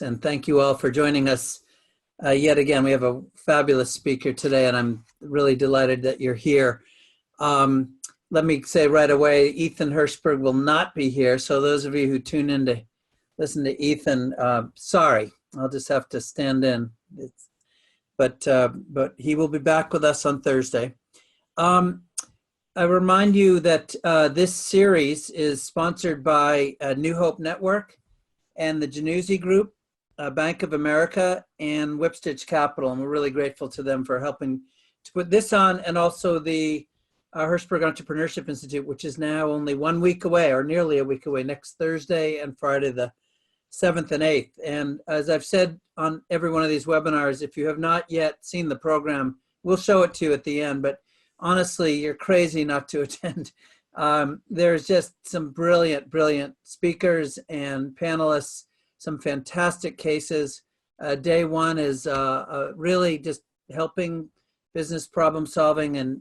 And thank you all for joining us yet again. We have a fabulous speaker today, and I'm really delighted that you're here. Let me say right away, Ethan Hirschberg will not be here. So those of you who tune in to listen to Ethan, sorry, I'll just have to stand in. But he will be back with us on Thursday. I remind you that this series is sponsored by New Hope Network and the Januzzi Group, Bank of America, and Whipstitch Capital. And we're really grateful to them for helping to put this on, and also the Hirschberg Entrepreneurship Institute, which is now only 1 week away, or nearly a week away, next Thursday and Friday, the 7th and 8th. And as I've said on every one of these webinars, if you have not yet seen the program, we'll show it to you at the end, but honestly, you're crazy not to attend. There's just some brilliant, brilliant speakers and panelists, some fantastic cases. Day one is really just helping business problem solving and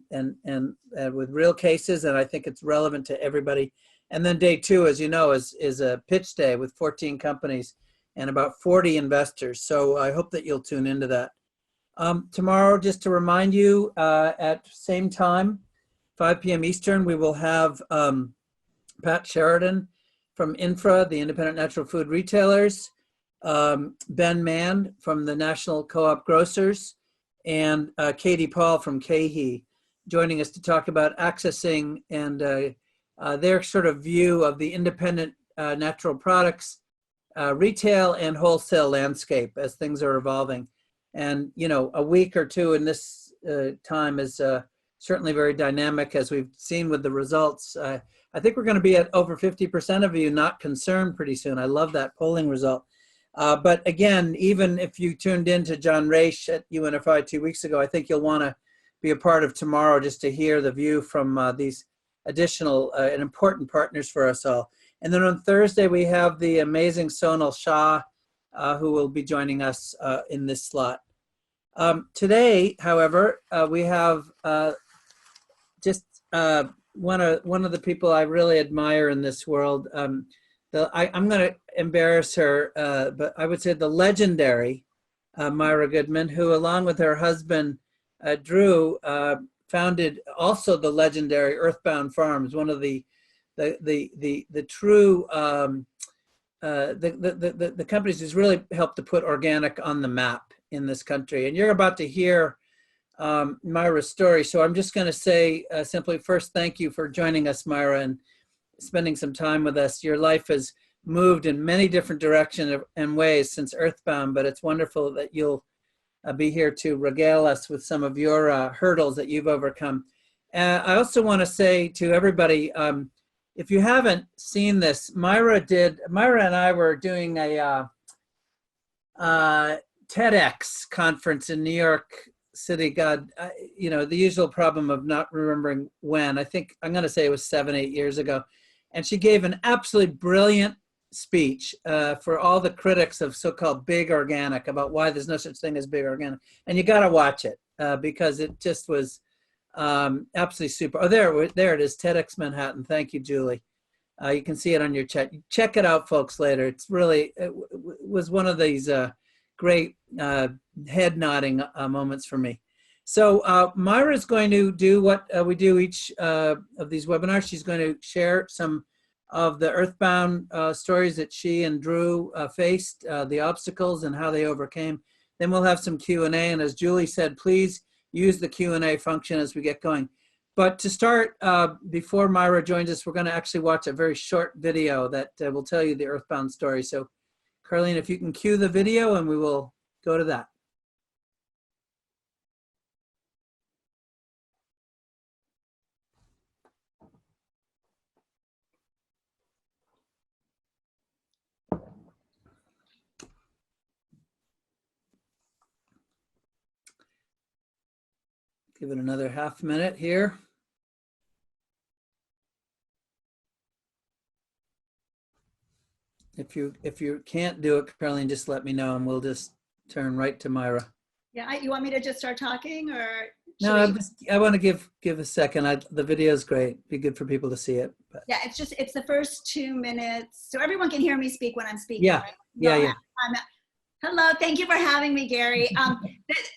with real cases, and I think it's relevant to everybody. And then day two, as you know, is a pitch day with 14 companies and about 40 investors. So I hope that you'll tune into that. Tomorrow, just to remind you, at same time, 5 p.m. Eastern, we will have Pat Sheridan from INFRA, the Independent Natural Food Retailers, Ben Mann from the National Co-op Grocers, and Katie Paul from KHE joining us to talk about accessing and their sort of view of the independent natural products, retail and wholesale landscape as things are evolving. And, you know, a week or two in this time is certainly very dynamic, as we've seen with the results. I think we're going to be at over 50% of you not concerned pretty soon. I love that polling result. But again, even if you tuned in to John Raish at UNFI 2 weeks ago, I think you'll want to be a part of tomorrow just to hear the view from these additional and important partners for us all. And then on Thursday, we have the amazing Sonal Shah, who will be joining us in this slot. Today, however, we have just one of the people I really admire in this world. I'm going to embarrass her, but I would say the legendary Myra Goodman, who along with her husband, Drew, founded also the legendary Earthbound Farms, one of the true the companies who's really helped to put organic on the map in this country. And you're about to hear Myra's story. So I'm just going to say simply first, thank you for joining us, Myra, and spending some time with us. Your life has moved in many different directions and ways since Earthbound, but it's wonderful that you'll be here to regale us with some of your hurdles that you've overcome. I also want to say to everybody, if you haven't seen this, Myra and I were doing a TEDx conference in New York City. God, you know, the usual problem of not remembering when. I think I'm going to say it was 7-8 years ago. And she gave an absolutely brilliant speech for all the critics of so-called big organic about why there's no such thing as big organic. And you got to watch it because it just was absolutely super. Oh, there it is, TEDx Manhattan. Thank you, Julie. You can see it on your chat. Check it out, folks, later. It's really, it was one of these great head nodding moments for me. So Myra is going to do what we do each of these webinars. She's going to share some of the Earthbound stories that she and Drew faced, the obstacles and how they overcame. Then we'll have some Q&A, and as Julie said, please use the Q&A function as we get going. But to start, before Myra joins us, we're going to actually watch a very short video that will tell you the Earthbound story. So Carlene, if you can cue the video, and we will go to that. Give it another half minute here. If you can't do it, Caroline, just let me know and we'll just turn right to Myra. Yeah, you want me to just start talking, or? No, I want to give a second. The video is great. Be good for people to see it. But. Yeah, it's the first 2 minutes, so everyone can hear me speak when I'm speaking. Yeah, right? yeah. Hello, thank you for having me, Gary.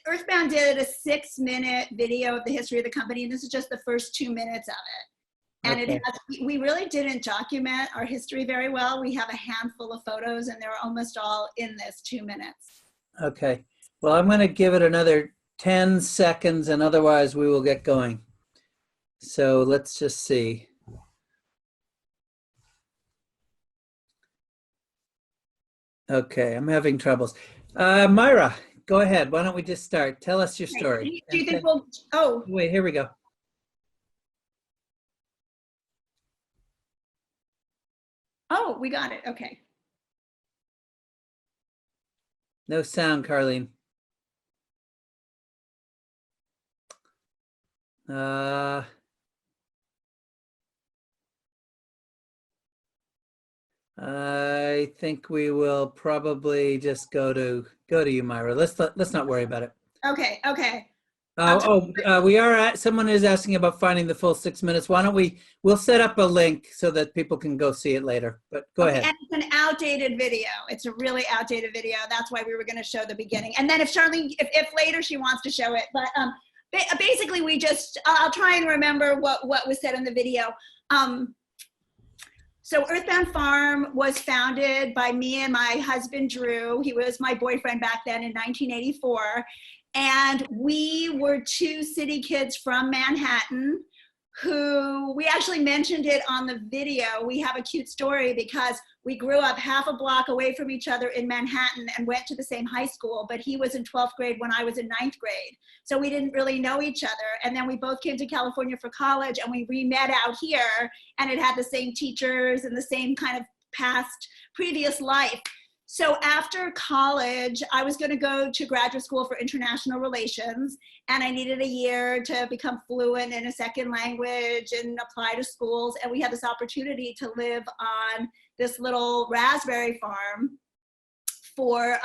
Earthbound did a 6-minute video of the history of the company, and this is just the first 2 minutes of it. And Okay. we really didn't document our history very well. We have a handful of photos, and they're almost all in this 2 minutes. Okay. Well, I'm going to give it another 10 seconds, and otherwise we will get going. So let's just see. Okay, I'm having troubles. Myra, go ahead. Why don't we just start? Tell us your story. Do you think we'll, oh, Wait, here we go. oh, we got it, okay. No sound, Carlene. I think we will probably just go to you, Myra. Let's not worry about it. Okay, okay. Someone is asking about finding the full 6 minutes. Why don't we'll set up a link so that people can go see it later, but go ahead. And it's an outdated video. It's a really outdated video. That's why we were going to show the beginning. And then if Charlene, if later she wants to show it, but basically I'll try and remember what was said in the video. So Earthbound Farm was founded by me and my husband, Drew. He was my boyfriend back then in 1984. And we were two city kids from Manhattan who, we actually mentioned it on the video. We have a cute story because we grew up half a block away from each other in Manhattan and went to the same high school, but he was in 12th grade when I was in 9th grade. So we didn't really know each other. And then we both came to California for college and we re-met out here, and it had the same teachers and the same kind of previous life. So after college, I was going to go to graduate school for international relations, and I needed a year to become fluent in a second language and apply to schools. And we had this opportunity to live on this little raspberry farm for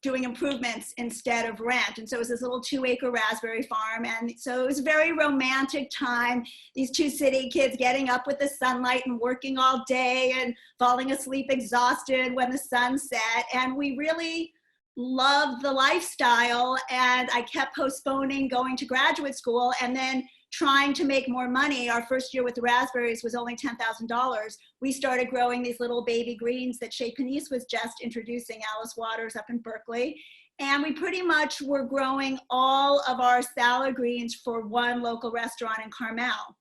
doing improvements instead of rent. And so it was this little 2-acre raspberry farm. And so it was a very romantic time. These two city kids getting up with the sunlight and working all day and falling asleep exhausted when the sun set. And we really loved the lifestyle. And I kept postponing going to graduate school and then trying to make more money. Our first year with the raspberries was only $10,000. We started growing these little baby greens that Chez Panisse was just introducing, Alice Waters up in Berkeley. And we pretty much were growing all of our salad greens for one local restaurant in Carmel.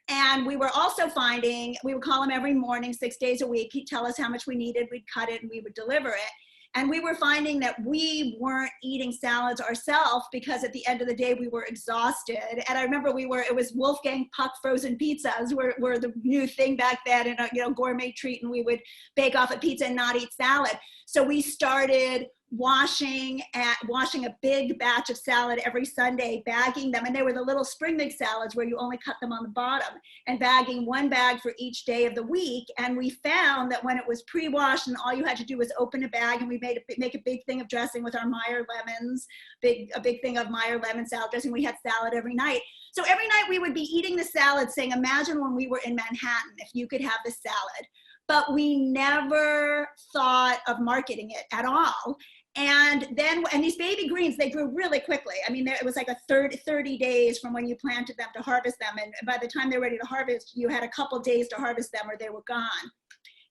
And we were also finding, we would call him every morning, 6 days a week. He'd tell us how much we needed, we'd cut it, and we would deliver it. And we were finding that we weren't eating salads ourselves because at the end of the day, we were exhausted. And I remember it was Wolfgang Puck frozen pizzas were the new thing back then, and gourmet treat, and we would bake off a pizza and not eat salad. So we started washing a big batch of salad every Sunday, bagging them. And they were the little spring mix salads where you only cut them on the bottom, and bagging one bag for each day of the week. And we found that when it was pre-washed and all you had to do was open a bag, and we make a big thing of dressing with our Meyer lemons, a big thing of Meyer lemon salad dressing. We had salad every night. So every night we would be eating the salad saying, imagine when we were in Manhattan, if you could have the salad. But we never thought of marketing it at all. And these baby greens, they grew really quickly. I mean, it was like 30 days from when you planted them to harvest them. And by the time they're ready to harvest, you had a couple days to harvest them or they were gone.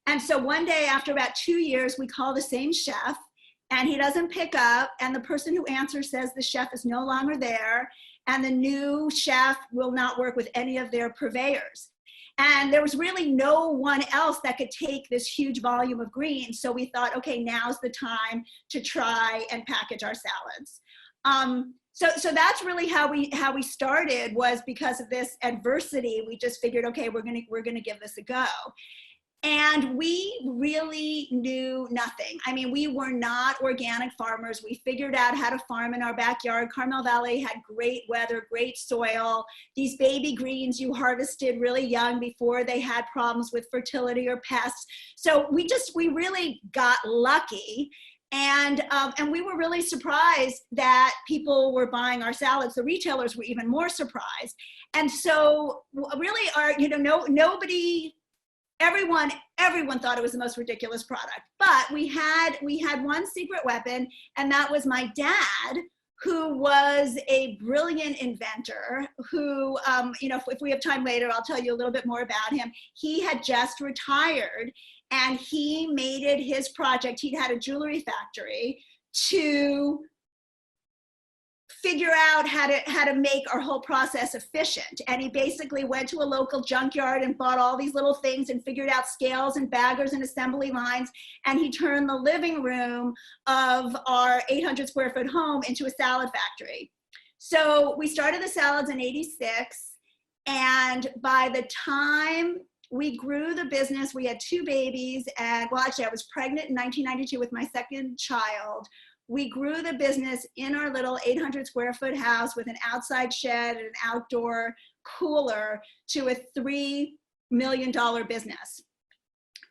And so one day after about 2 years, we call the same chef and he doesn't pick up. And the person who answers says the chef is no longer there. And the new chef will not work with any of their purveyors. And there was really no one else that could take this huge volume of greens. So we thought, okay, now's the time to try and package our salads. So that's really how we started, was because of this adversity. We just figured, okay, we're gonna give this a go. And we really knew nothing. I mean, we were not organic farmers. We figured out how to farm in our backyard. Carmel Valley had great weather, great soil. These baby greens you harvested really young before they had problems with fertility or pests. So we really got lucky. And we were really surprised that people were buying our salads. The retailers were even more surprised. And so really everyone everyone thought it was the most ridiculous product. But we had one secret weapon, and that was my dad, who was a brilliant inventor who, if we have time later, I'll tell you a little bit more about him. He had just retired, and he made it his project. He'd had a jewelry factory to figure out how to make our whole process efficient. And he basically went to a local junkyard and bought all these little things and figured out scales and baggers and assembly lines. And he turned the living room of our 800 square foot home into a salad factory. So we started the salads in '86. And by the time we grew the business, we had 2 babies. And well, actually I was pregnant in 1992 with my second child. We grew the business in our little 800 square foot house with an outside shed and an outdoor cooler to a $3 million business.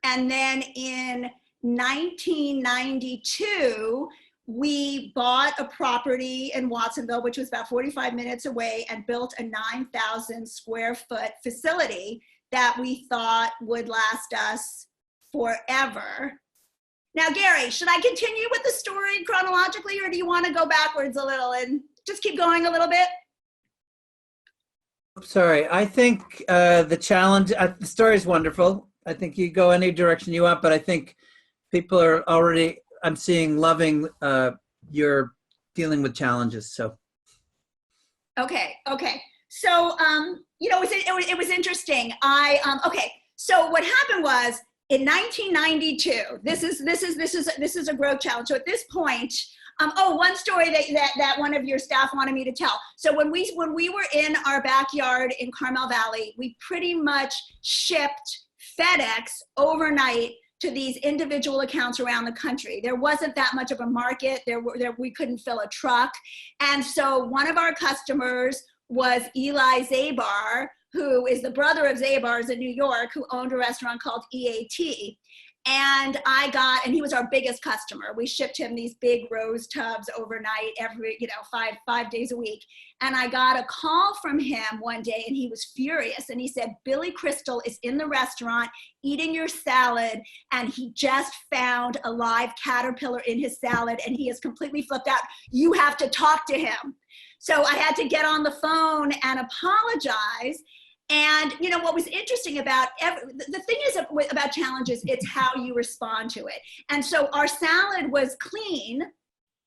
And then in 1992, we bought a property in Watsonville, which was about 45 minutes away, and built a 9,000 square foot facility that we thought would last us forever. Now, Gary, should I continue with the story chronologically, or do you want to go backwards a little and just keep going a little bit? Sorry, I think the challenge, the story is wonderful. I think you go any direction you want, but I think people are already, I'm seeing, loving your dealing with challenges. So. Okay. So, it was interesting. Okay. So what happened was, in 1992, this is a growth challenge. So at this point, one story that one of your staff wanted me to tell. So when we were in our backyard in Carmel Valley, we pretty much shipped FedEx overnight to these individual accounts around the country. There wasn't that much of a market. We couldn't fill a truck. And so one of our customers was Eli Zabar, who is the brother of Zabar's in New York, who owned a restaurant called EAT. And he was our biggest customer. We shipped him these big rose tubs overnight every, five days a week. And I got a call from him one day, and he was furious. And he said, Billy Crystal is in the restaurant eating your salad, and he just found a live caterpillar in his salad, and he is completely flipped out. You have to talk to him. So I had to get on the phone and apologize. And what was interesting about the thing is about challenges, it's how you respond to it. And so our salad was clean.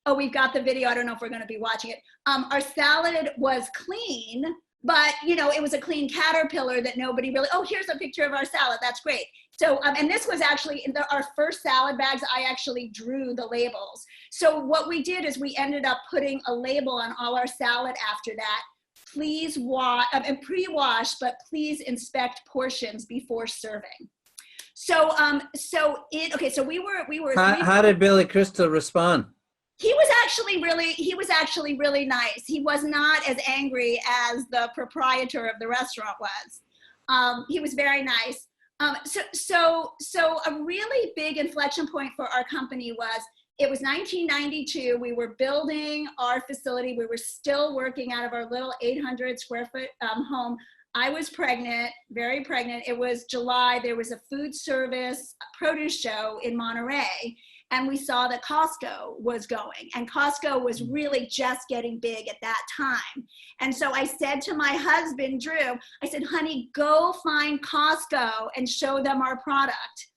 Oh, we've got the video. I don't know if we're going to be watching it. Our salad was clean, but it was a clean caterpillar that nobody really, oh, here's a picture of our salad. That's great. So, and this was actually in our first salad bags. I actually drew the labels. So what we did is we ended up putting a label on all our salad after that. Please wash and pre-wash, but please inspect portions before serving. So, we were. How did Billy Crystal respond? He was actually really nice. He was not as angry as the proprietor of the restaurant was. He was very nice. So a really big inflection point for our company was, it was 1992. We were building our facility. We were still working out of our little 800 square foot home. I was pregnant, very pregnant. It was July. There was a food service produce show in Monterey, and we saw that Costco was going, and Costco was really just getting big at that time. And so I said to my husband, Drew, I said, honey, go find Costco and show them our product.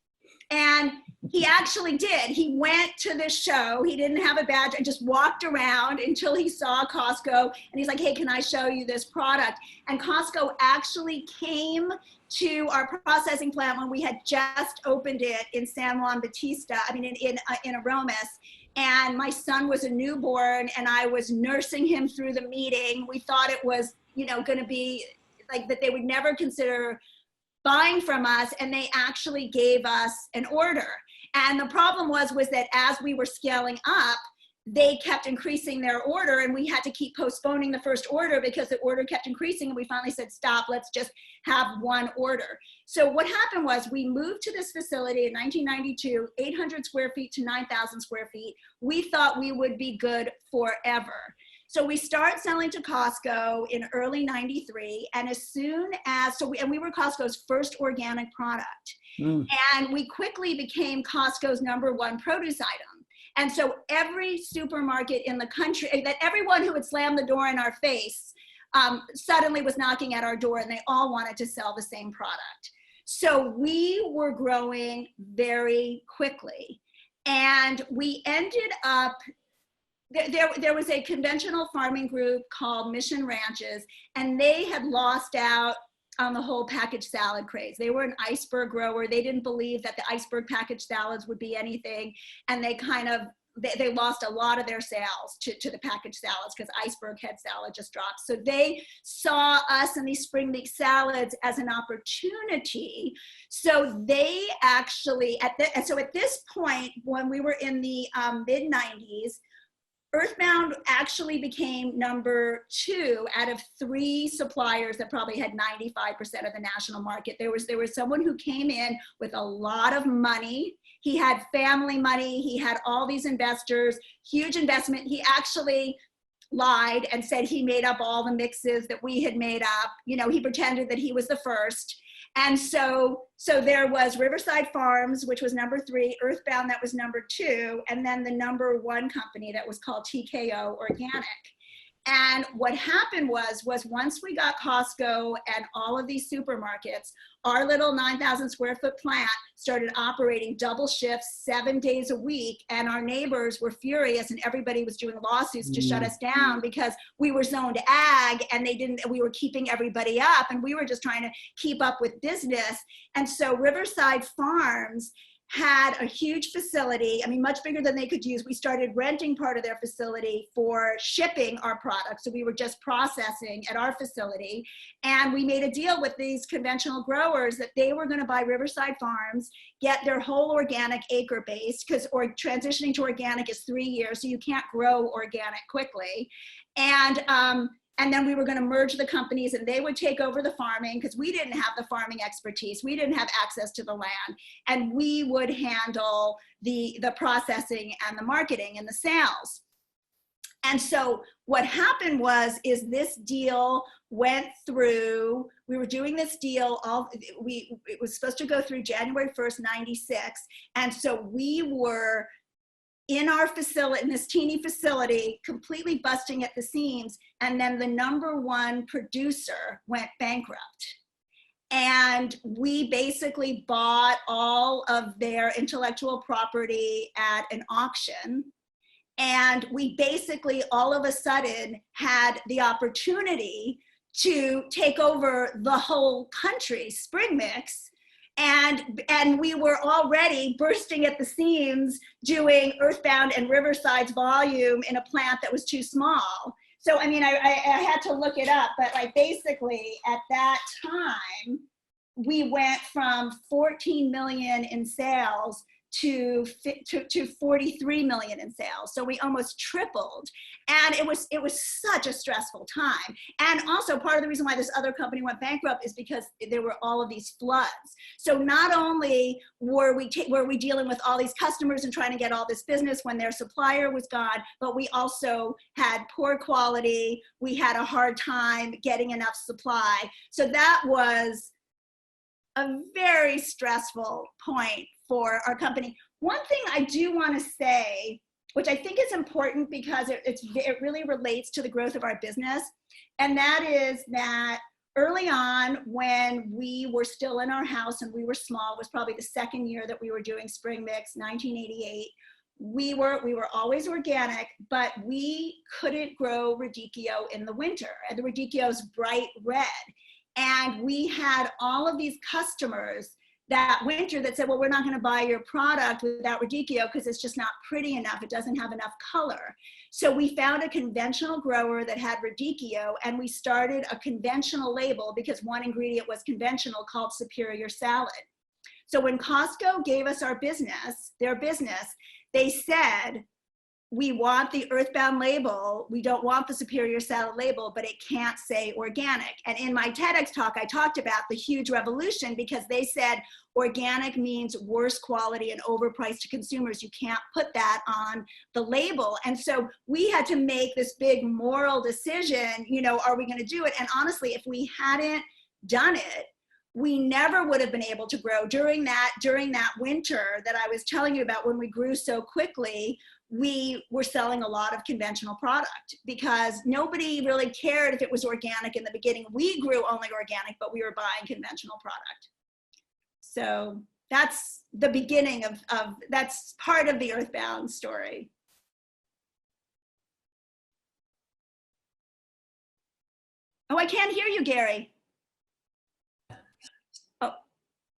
And he actually did. He went to this show. He didn't have a badge and just walked around until he saw Costco. And he's like, hey, can I show you this product? And Costco actually came to our processing plant when we had just opened it in San Juan Bautista, in Aromas. And my son was a newborn, and I was nursing him through the meeting. We thought it was, going to be like that they would never consider buying from us, and they actually gave us an order. And the problem was that as we were scaling up, they kept increasing their order, and we had to keep postponing the first order because the order kept increasing, and we finally said, stop, let's just have one order. So what happened was, we moved to this facility in 1992, 800 square feet to 9,000 square feet. We thought we would be good forever. So we start selling to Costco in early 93. And as soon as, we were Costco's first organic product. Mm. And we quickly became Costco's #1 produce item. And so every supermarket in the country, that everyone who would slam the door in our face suddenly was knocking at our door, and they all wanted to sell the same product. So we were growing very quickly. And we ended up, there was a conventional farming group called Mission Ranches, and they had lost out on the whole packaged salad craze. They were an iceberg grower. They didn't believe that the iceberg packaged salads would be anything. And they kind of, they lost a lot of their sales to the packaged salads because iceberg head salad just dropped. So they saw us and these spring leaf salads as an opportunity. So they actually, at this point, when we were in the mid 90s, Earthbound actually became #2 out of 3 suppliers that probably had 95% of the national market. There was someone who came in with a lot of money. He had family money. He had all these investors, huge investment. He actually lied and said he made up all the mixes that we had made up. You know, he pretended that he was the first. And so there was Riverside Farms, which was #3, Earthbound, that was #2, and then the #1 company that was called TKO Organic. And what happened was once we got Costco and all of these supermarkets, our little 9,000 square foot plant started operating double shifts 7 days a week. And our neighbors were furious, and everybody was doing lawsuits to shut us down because we were zoned ag and we were keeping everybody up, and we were just trying to keep up with business. And so Riverside Farms had a huge facility, I mean, much bigger than they could use. We started renting part of their facility for shipping our products. So we were just processing at our facility. And we made a deal with these conventional growers that they were going to buy Riverside Farms, get their whole organic acre base, because transitioning to organic is 3 years, so you can't grow organic quickly. And then we were going to merge the companies, and they would take over the farming because we didn't have the farming expertise. We didn't have access to the land, and we would handle the processing and the marketing and the sales. And so what happened is this deal went through. We were doing this deal. It was supposed to go through January 1st, 96. And so we were in our facility, in this teeny facility, completely busting at the seams. And then the #1 producer went bankrupt. And we basically bought all of their intellectual property at an auction. And we basically all of a sudden had the opportunity to take over the whole country, spring mix. And we were already bursting at the seams doing Earthbound and Riverside's volume in a plant that was too small. So, I mean, I had to look it up, but like basically at that time, we went from 14 million in sales to 43 million in sales. So we almost tripled. And it was such a stressful time. And also part of the reason why this other company went bankrupt is because there were all of these floods. So not only were we dealing with all these customers and trying to get all this business when their supplier was gone, but we also had poor quality. We had a hard time getting enough supply. So that was a very stressful point for our company. One thing I do want to say, which I think is important because it really relates to the growth of our business, and that is that early on when we were still in our house and we were small, was probably the second year that we were doing spring mix, 1988, we were always organic, but we couldn't grow radicchio in the winter. And the radicchio is bright red. And we had all of these customers that winter that said, well, we're not going to buy your product without radicchio because it's just not pretty enough. It doesn't have enough color. So we found a conventional grower that had radicchio, and we started a conventional label because one ingredient was conventional called Superior Salad. So when Costco gave us their business, they said, we want the Earthbound label. We don't want the Superior Salad label, but it can't say organic. And in my TEDx talk, I talked about the huge revolution because they said organic means worse quality and overpriced to consumers. You can't put that on the label. And so we had to make this big moral decision, you know, are we going to do it? And honestly, if we hadn't done it, we never would have been able to grow during that winter that I was telling you about. When we grew so quickly, we were selling a lot of conventional product because nobody really cared if it was organic in the beginning. We grew only organic, but we were buying conventional product. So that's the beginning of that's part of the Earthbound story. Oh, I can't hear you, Gary.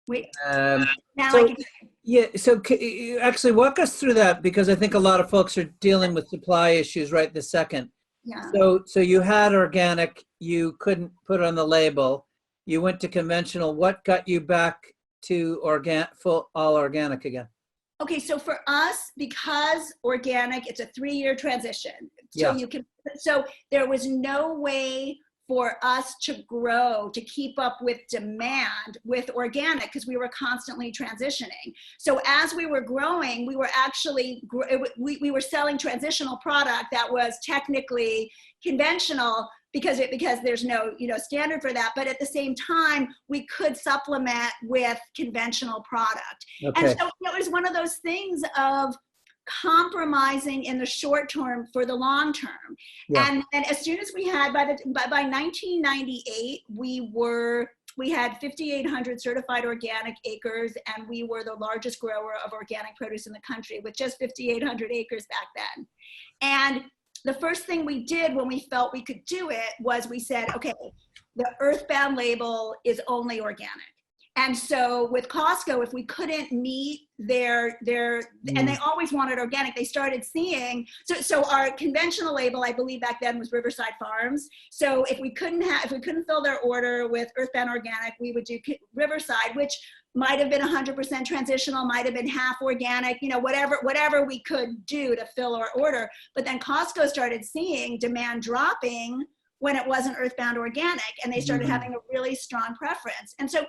Wait, now so, I can. Yeah, so actually walk us through that, because I think a lot of folks are dealing with supply issues right this second. Yeah. So you had organic, you couldn't put on the label, you went to conventional. What got you back to all organic again? Okay, so for us, because organic, it's a 3-year transition. So Yeah. So there was no way for us to grow, to keep up with demand with organic, because we were constantly transitioning. So as we were growing, we were actually, we were selling transitional product that was technically conventional because there's no, you know, standard for that. But at the same time, we could supplement with conventional product. Okay. And so it was one of those things of compromising in the short term for the long term. Yeah. And as soon as we had, by 1998, we had 5,800 certified organic acres, and we were the largest grower of organic produce in the country with just 5,800 acres back then. And the first thing we did when we felt we could do it was we said, okay, the Earthbound label is only organic. And so with Costco, if we couldn't meet their and they always wanted organic, they started seeing, so our conventional label, I believe back then, was Riverside Farms. So if we couldn't fill their order with Earthbound Organic, we would do Riverside, which might have been 100% transitional, might have been half organic, you know, whatever we could do to fill our order. But then Costco started seeing demand dropping when it wasn't Earthbound Organic, and they started having a really strong preference. And so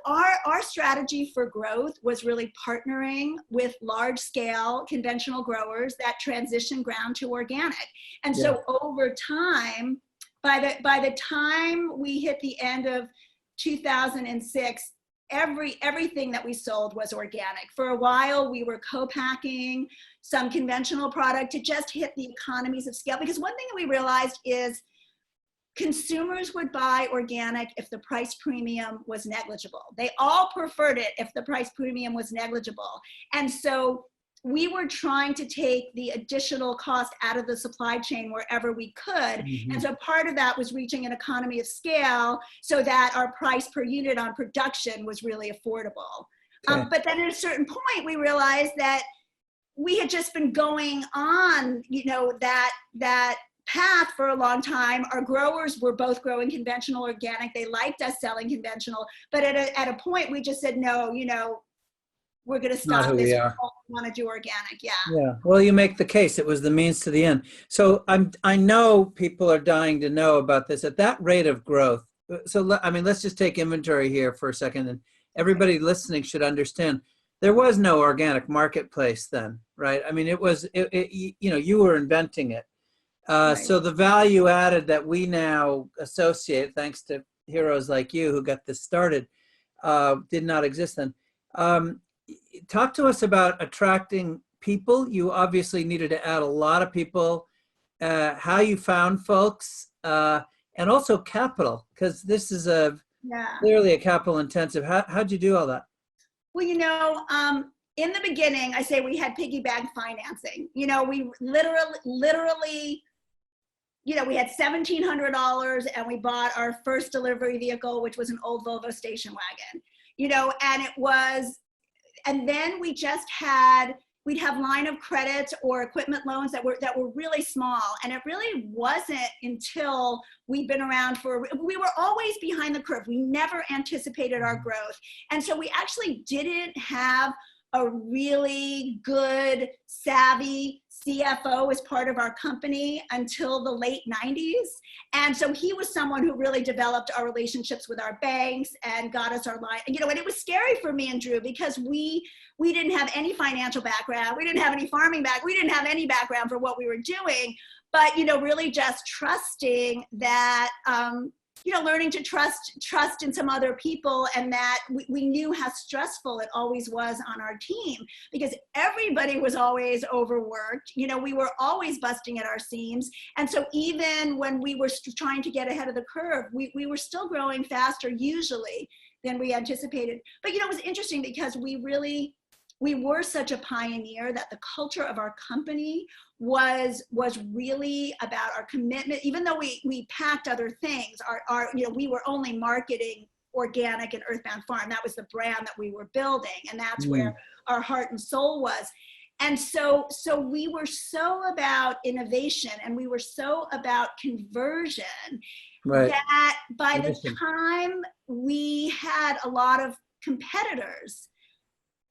our strategy for growth was really partnering with large scale conventional growers that transition ground to organic. And so over time, by the time we hit the end of 2006, everything that we sold was organic. For a while, we were co-packing some conventional product to just hit the economies of scale. Because one thing that we realized is consumers would buy organic if the price premium was negligible. They all preferred it if the price premium was negligible. And so we were trying to take the additional cost out of the supply chain wherever we could. And so part of that was reaching an economy of scale so that our price per unit on production was really affordable. Okay. But then at a certain point, we realized that we had just been going on, you know, that path for a long time. Our growers were both growing conventional, organic. They liked us selling conventional, but at a point we just said, no, you know, we're going to stop this. We want to do organic. Yeah. Well, you make the case. It was the means to the end. So I know people are dying to know about this at that rate of growth. So, I mean, let's just take inventory here for a second, and everybody listening should understand there was no organic marketplace then, right? I mean, it was, you know, you were inventing it. Right. So the value added that we now associate, thanks to heroes like you who got this started, did not exist then. Talk to us about attracting people. You obviously needed to add a lot of people, how you found folks, and also capital, because this is clearly a capital intensive. How'd you do all that? Well, you know, in the beginning, I say we had piggyback financing. You know, we literally, you know, we had $1,700 and we bought our first delivery vehicle, which was an old Volvo station wagon, you know, and then we just we'd have line of credit or equipment loans that were really small. And it really wasn't until we'd been around we were always behind the curve. We never anticipated our growth. And so we actually didn't have a really good, savvy CFO as part of our company until the late 90s. And so he was someone who really developed our relationships with our banks and got us our line. You know, and it was scary for me and Drew because we didn't have any financial background. We didn't have any farming background. We didn't have any background for what we were doing. But, you know, really just trusting that, you know, learning to trust in some other people, and that we knew how stressful it always was on our team because everybody was always overworked. You know, we were always busting at our seams. And so even when we were trying to get ahead of the curve, we were still growing faster usually than we anticipated. But, you know, it was interesting because we were such a pioneer that the culture of our company was really about our commitment. Even though we packed other things, our you know, we were only marketing organic and Earthbound Farm. That was the brand that we were building, and that's where our heart and soul was. And so we were so about innovation, and we were so about conversion, that by the time we had a lot of competitors,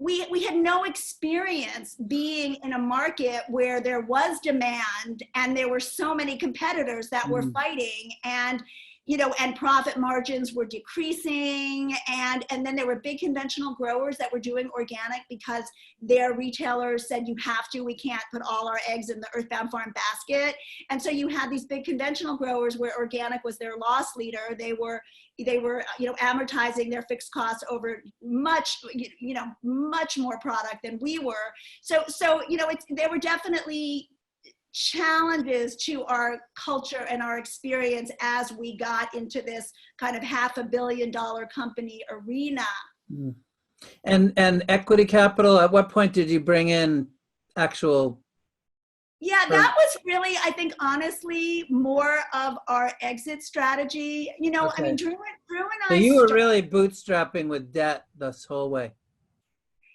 we had no experience being in a market where there was demand and there were so many competitors that were fighting, and, you know, and profit margins were decreasing. And then there were big conventional growers that were doing organic because their retailers said, you have to, we can't put all our eggs in the Earthbound Farm basket. And so you had these big conventional growers where organic was their loss leader. They were, you know, amortizing their fixed costs over much more product than we were. So, you know, there were definitely challenges to our culture and our experience as we got into this kind of $500 million company arena. And equity capital, at what point did you bring in actual? Yeah, that was really, I think, honestly, more of our exit strategy. You know, I mean, Drew and So I. you were really bootstrapping with debt this whole way.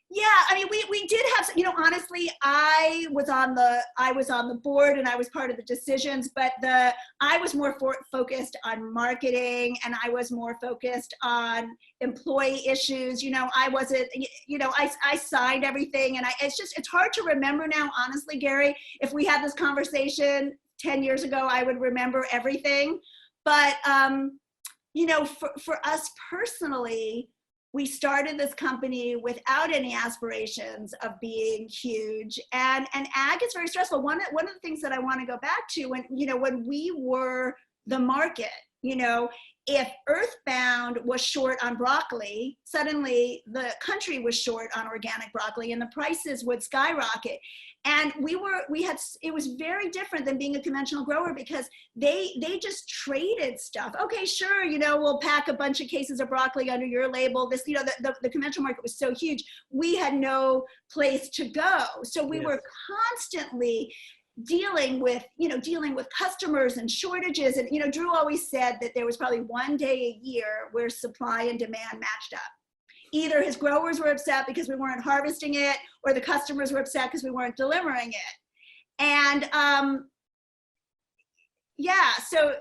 Yeah, I mean, we did have, you know, honestly, I was on the board and I was part of the decisions, but I was more focused on marketing, and I was more focused on employee issues. You know, I wasn't, you know, I signed everything, and it's hard to remember now, honestly, Gary. If we had this conversation 10 years ago, I would remember everything. But, you know, for us personally, we started this company without any aspirations of being huge, and ag is very stressful. One of the things that I want to go back to, when we were the market, you know, if Earthbound was short on broccoli, suddenly the country was short on organic broccoli, and the prices would skyrocket. And it was very different than being a conventional grower because they just traded stuff. Okay, sure, you know, we'll pack a bunch of cases of broccoli under your label. This, you know, the conventional market was so huge, we had no place to go. So we were constantly dealing with customers and shortages. And, you know, Drew always said that there was probably one day a year where supply and demand matched up. Either his growers were upset because we weren't harvesting it, or the customers were upset because we weren't delivering it. And yeah, so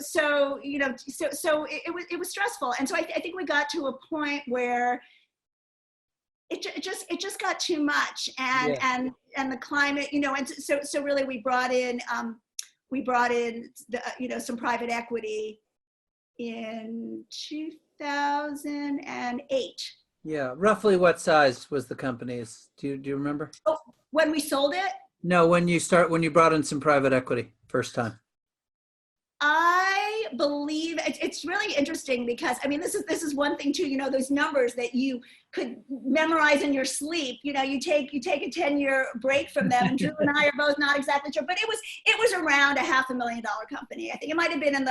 you know, so it was stressful. And so I think we got to a point where it just got too much, and the climate, you know, and so really we brought in you know, some private equity in 2008. Yeah, roughly what size was the company's? Do you remember? Oh, when we sold it? No, when you brought in some private equity first time. I believe it's really interesting because, I mean, this is one thing too, you know, those numbers that you could memorize in your sleep. You know, you take a 10-year break from them, and Drew and I are both not exactly sure, but it was around a $500,000 company. I think it might have been in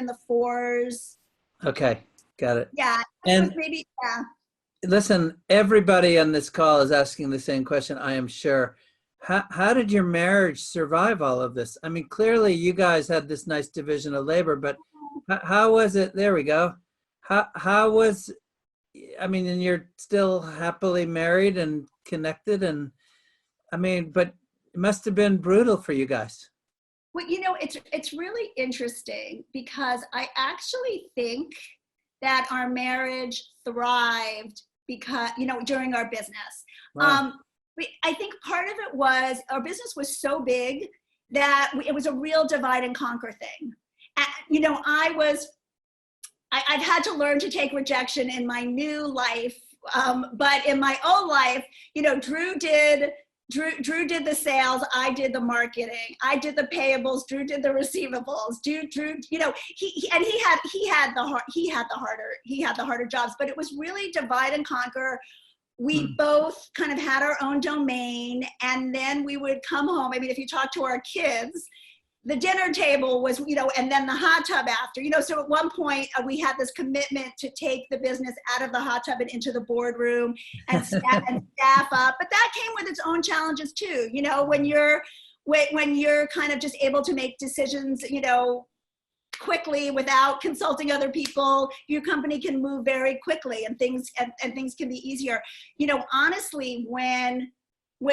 the fours. Okay, got it. Yeah, and maybe, yeah. Listen, everybody on this call is asking the same question, I am sure. How did your marriage survive all of this? I mean, clearly you guys had this nice division of labor, but how was it? There we go. How was, I mean, and you're still happily married and connected, and I mean, but it must have been brutal for you guys. Well, you know, it's really interesting because I actually think that our marriage thrived because, during our business. Wow. I think part of it was our business was so big that it was a real divide and conquer thing. And, I've had to learn to take rejection in my new life. But in my old life, Drew did the sales, I did the marketing, I did the payables, Drew did the receivables. Drew, he had the harder jobs, but it was really divide and conquer. We both kind of had our own domain, and then we would come home. I mean, if you talk to our kids, the dinner table was, and then the hot tub after, so at one point we had this commitment to take the business out of the hot tub and into the boardroom and staff up. But that came with its own challenges too. When you're kind of just able to make decisions, quickly without consulting other people, your company can move very quickly and things can be easier. Honestly, when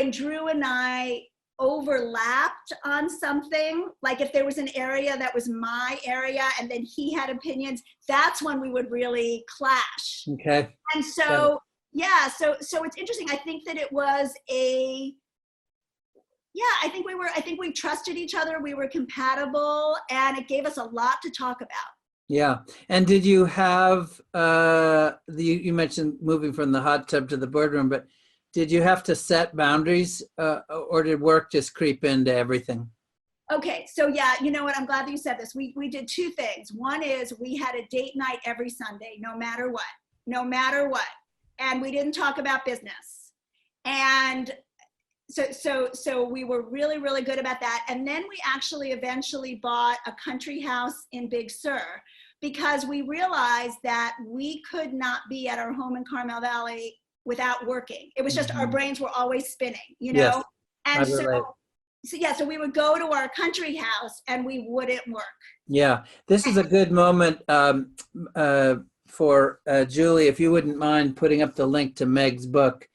Drew and I overlapped on something, like if there was an area that was my area and then he had opinions, that's when we would really clash. Okay. And so, so it's interesting. I think that it was I think we trusted each other. We were compatible, and it gave us a lot to talk about. Yeah. And did you have, you mentioned moving from the hot tub to the boardroom, but did you have to set boundaries, or did work just creep into everything? Okay, so yeah, you know what? I'm glad that you said this. We did two things. One is we had a date night every Sunday, no matter what. And we didn't talk about business. And so we were really, really good about that. And then we actually eventually bought a country house in Big Sur because we realized that we could not be at our home in Carmel Valley without working. It was just our brains were always spinning, Yes, And so we would go to our country house and we wouldn't work. Yeah. This is a good moment for Julie, if you wouldn't mind putting up the link to Meg's book,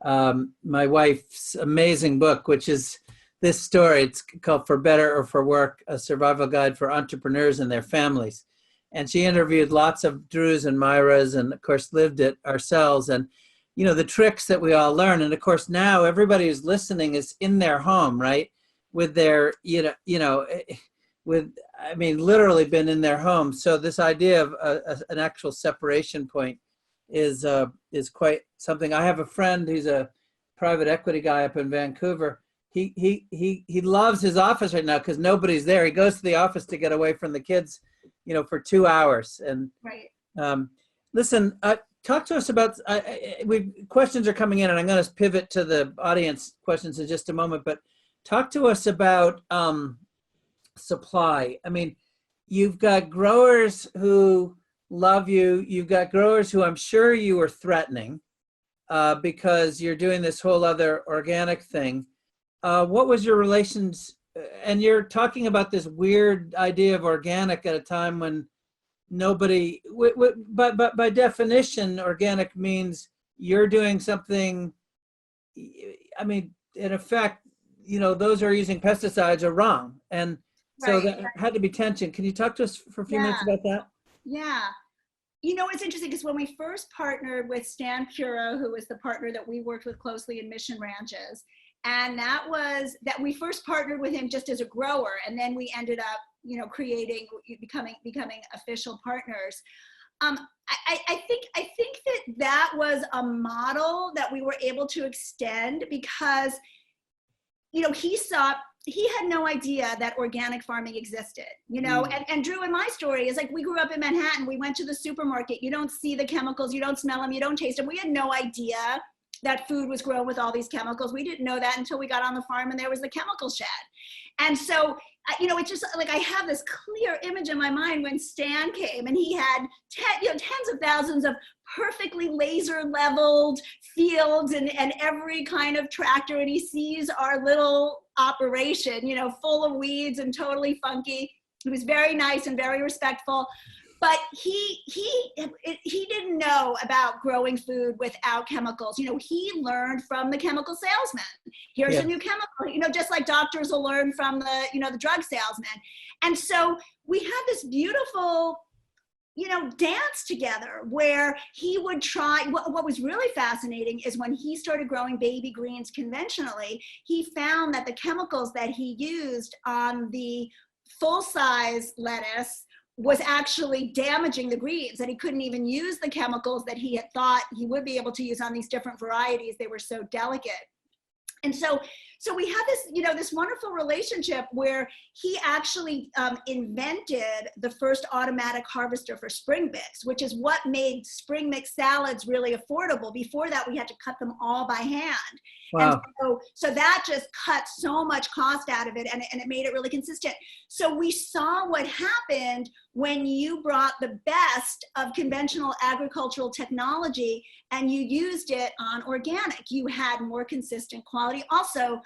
my wife's amazing book, which is this story. It's called For Better or For Work, a survival guide for entrepreneurs and their families. And she interviewed lots of Drews and Myras and of course lived it ourselves. And the tricks that we all learn. And of course, now everybody who's listening is in their home, right? With their, literally been in their home. So this idea of an actual separation point is quite something. I have a friend who's a private equity guy up in Vancouver. He loves his office right now because nobody's there. He goes to the office to get away from the kids, for 2 hours. And right. Listen, talk to us about, questions are coming in and I'm going to pivot to the audience questions in just a moment, but talk to us about supply. I mean, you've got growers who love you. You've got growers who I'm sure you were threatening because you're doing this whole other organic thing. What was your relations? And you're talking about this weird idea of organic at a time when nobody, but by definition, organic means you're doing something. I mean, in effect, those who are using pesticides are wrong. And so that had to be tension. Can you talk to us for a few minutes about that? Yeah. It's interesting because when we first partnered with Stan Pura, who was the partner that we worked with closely in Mission Ranches, and that we first partnered with him just as a grower, and then we ended up, becoming official partners. I think that was a model that we were able to extend because, he had no idea that organic farming existed, and Drew and my story is like, we grew up in Manhattan. We went to the supermarket. You don't see the chemicals, you don't smell them, you don't taste them. We had no idea that food was grown with all these chemicals. We didn't know that until we got on the farm and there was the chemical shed. And so, it's just like, I have this clear image in my mind when Stan came and he had tens of thousands of perfectly laser leveled fields and every kind of tractor. And he sees our little operation, full of weeds and totally funky. He was very nice and very respectful. But he didn't know about growing food without chemicals. He learned from the chemical salesman. Here's a new chemical, just like doctors will learn from the drug salesman. And so we had this beautiful dance together, where he would try. What was really fascinating is when he started growing baby greens conventionally, he found that the chemicals that he used on the full-size lettuce was actually damaging the greens, and he couldn't even use the chemicals that he had thought he would be able to use on these different varieties. They were so delicate. And so we had this, this wonderful relationship where he actually invented the first automatic harvester for spring mix, which is what made spring mix salads really affordable. Before that, we had to cut them all by hand. Wow. And so that just cut so much cost out of it, and it made it really consistent. So we saw what happened when you brought the best of conventional agricultural technology and you used it on organic. You had more consistent quality. Also,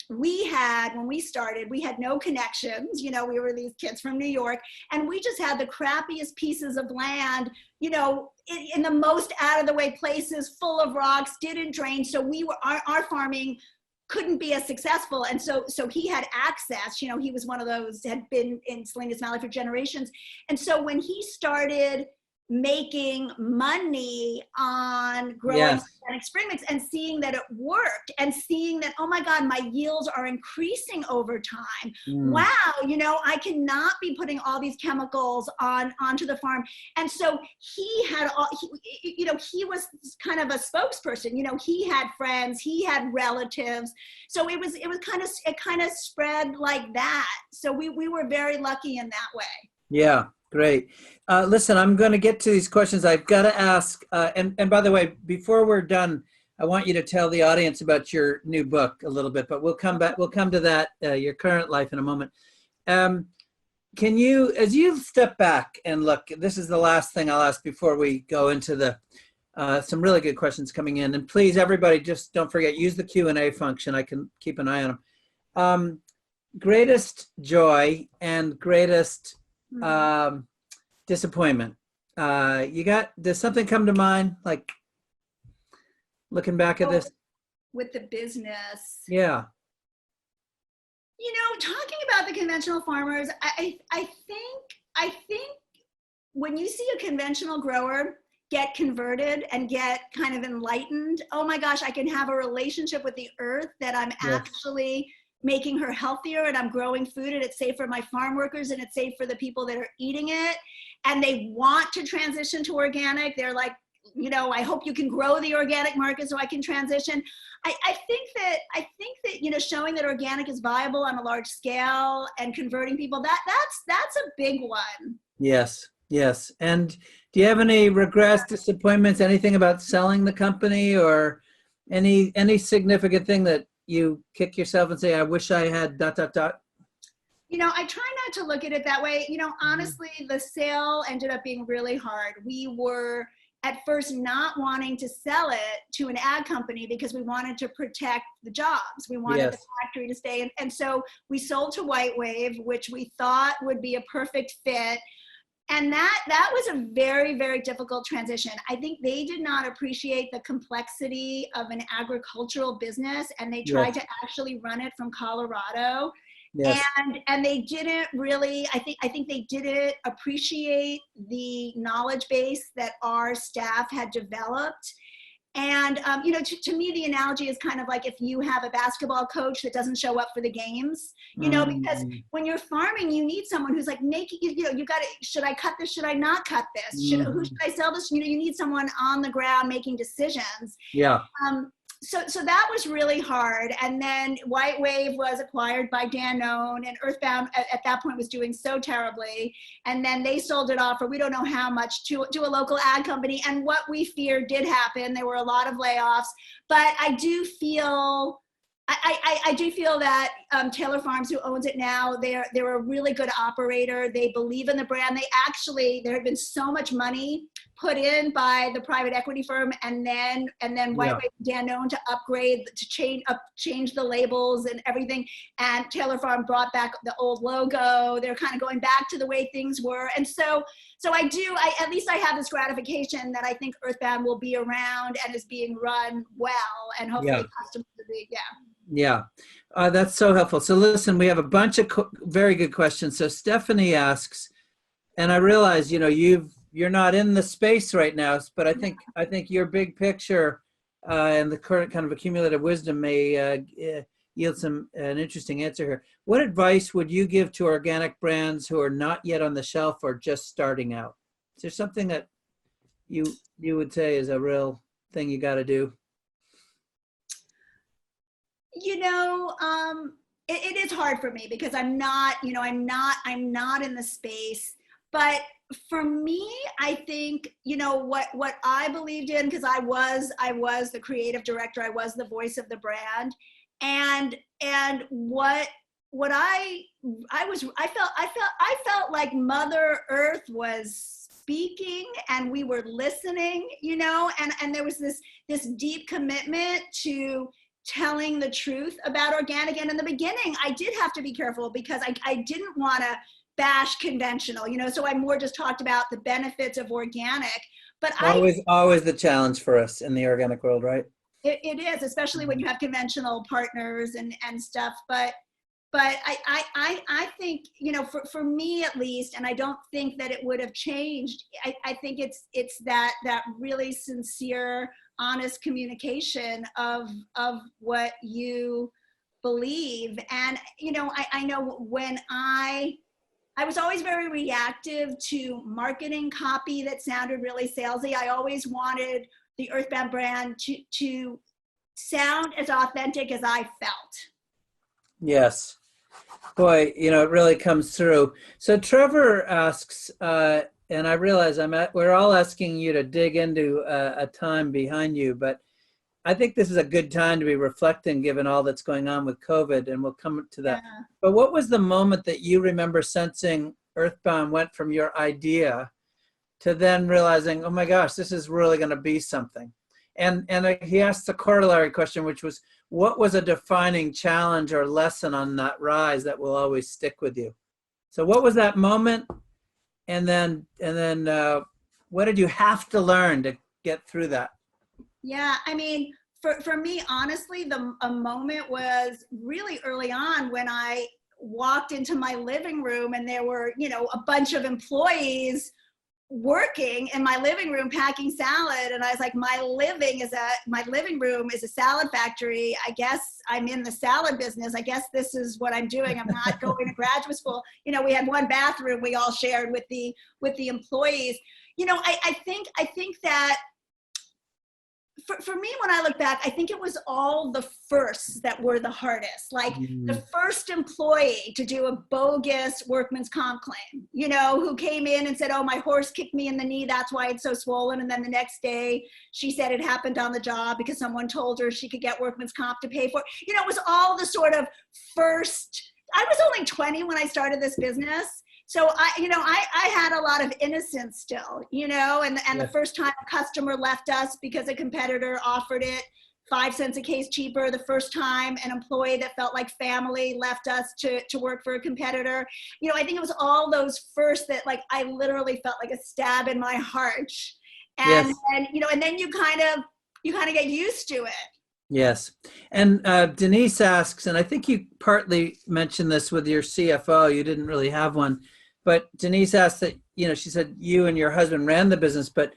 when we started, we had no connections. We were these kids from New York, and we just had the crappiest pieces of land, in the most out of the way places, full of rocks, didn't drain. So our farming couldn't be as successful. And so he had access, he was one of those, had been in Salinas Valley for generations. And so when he started making money on growing organic spring mix and seeing that it worked, and seeing that, oh my God, my yields are increasing over time. Wow, I cannot be putting all these chemicals onto the farm. And so he had he was kind of a spokesperson. He had friends, he had relatives. So it kind of spread like that. So we were very lucky in that way. Yeah. Great. Listen, I'm going to get to these questions. I've got to ask, and by the way, before we're done, I want you to tell the audience about your new book a little bit, but we'll come to that, your current life in a moment. Can you, as you step back and look, this is the last thing I'll ask before we go into some really good questions coming in. And please, everybody, just don't forget, use the Q&A function. I can keep an eye on them. Greatest joy and greatest disappointment. Does something come to mind, like looking back at this? With the business. Yeah. Talking about the conventional farmers, I think when you see a conventional grower get converted and get kind of enlightened, oh my gosh, I can have a relationship with the earth that I'm actually making her healthier, and I'm growing food, and it's safe for my farm workers, and it's safe for the people that are eating it, and they want to transition to organic. They're like, I hope you can grow the organic market so I can transition. I think that showing that organic is viable on a large scale and converting people, that's a big one. Yes. And do you have any regrets, disappointments, anything about selling the company, or any significant thing that you kick yourself and say, I wish I had ... I try not to look at it that way. Honestly, the sale ended up being really hard. We were at first not wanting to sell it to an ag company because we wanted to protect the jobs. We wanted the factory to stay. And so we sold to White Wave, which we thought would be a perfect fit. And that was a very, very difficult transition. I think they did not appreciate the complexity of an agricultural business, and they tried to actually run it from Colorado. And they didn't really, I think they didn't appreciate the knowledge base that our staff had developed. And, to me, the analogy is kind of like if you have a basketball coach that doesn't show up for the games, because when you're farming, you need someone who's like making, you got to, should I cut this? Should I not cut this? Who should I sell this? You need someone on the ground making decisions. Yeah. So that was really hard. And then White Wave was acquired by Danone, and Earthbound at that point was doing so terribly. And then they sold it off for we don't know how much to a local ag company. And what we feared did happen. There were a lot of layoffs. But I do feel that Taylor Farms, who owns it now, they're a really good operator. They believe in the brand. There had been so much money put in by the private equity firm, and then White Wave and Danone to upgrade, to change the labels and everything. And Taylor Farm brought back the old logo. They're kind of going back to the way things were. And so at least I have this gratification that I think Earthbound will be around and is being run well, and hopefully customers will be, Yeah, that's so helpful. So listen, we have a bunch of very good questions. So Stephanie asks, and I realize, you're not in the space right now, but I think your big picture and the current kind of accumulative wisdom may yield an interesting answer here. What advice would you give to organic brands who are not yet on the shelf or just starting out? Is there something that you would say is a real thing you got to do? You know, it is hard for me because I'm not, you know, I'm not in the space. But for me, I think, you know, what I believed in, because I was the creative director, I was the voice of the brand, and what I felt like Mother Earth was speaking and we were listening, you know, and there was this deep commitment to telling the truth about organic. And in the beginning, I did have to be careful because I didn't want to bash conventional, you know, so I more just talked about the benefits of organic. But always the challenge for us in the organic world, right? It is, especially when you have conventional partners and stuff. But I think, you know, for me at least, and I don't think that it would have changed. I think it's that really sincere, honest communication of what you believe. And, you know, I know when I was always very reactive to marketing copy that sounded really salesy. I always wanted the Earthbound brand to sound as authentic as I felt. Yes. Boy, you know, it really comes through. So Trevor asks, and I realize we're all asking you to dig into a time behind you, but I think this is a good time to be reflecting given all that's going on with COVID, and we'll come to that. Yeah. But what was the moment that you remember sensing Earthbound went from your idea to then realizing, oh my gosh, this is really going to be something? And he asked the corollary question, which was, what was a defining challenge or lesson on that rise that will always stick with you? So what was that moment? And then what did you have to learn to get through that? Yeah, I mean, for me, honestly, a moment was really early on when I walked into my living room and there were, you know, a bunch of employees working in my living room packing salad, and I was like, my living room is a salad factory. I guess I'm in the salad business. I guess this is what I'm doing. I'm not going to graduate school. You know, we had one bathroom we all shared with the employees. You know, I think that for me, when I look back, I think it was all the firsts that were the hardest. Like the first employee to do a bogus workman's comp claim, you know, who came in and said, oh, my horse kicked me in the knee, that's why it's so swollen. And then the next day she said it happened on the job because someone told her she could get workman's comp to pay for it. You know, it was all the sort of first. I was only 20 when I started this business. So I had a lot of innocence still, you know, and the first time a customer left us because a competitor offered it 5 cents a case cheaper, the first time an employee that felt like family left us to work for a competitor. You know, I think it was all those first that, like, I literally felt like a stab in my heart. And you know, and then you kind of get used to it. Yes. And Denise asks, and I think you partly mentioned this with your CFO, you didn't really have one, but Denise asked that, you know, she said you and your husband ran the business, but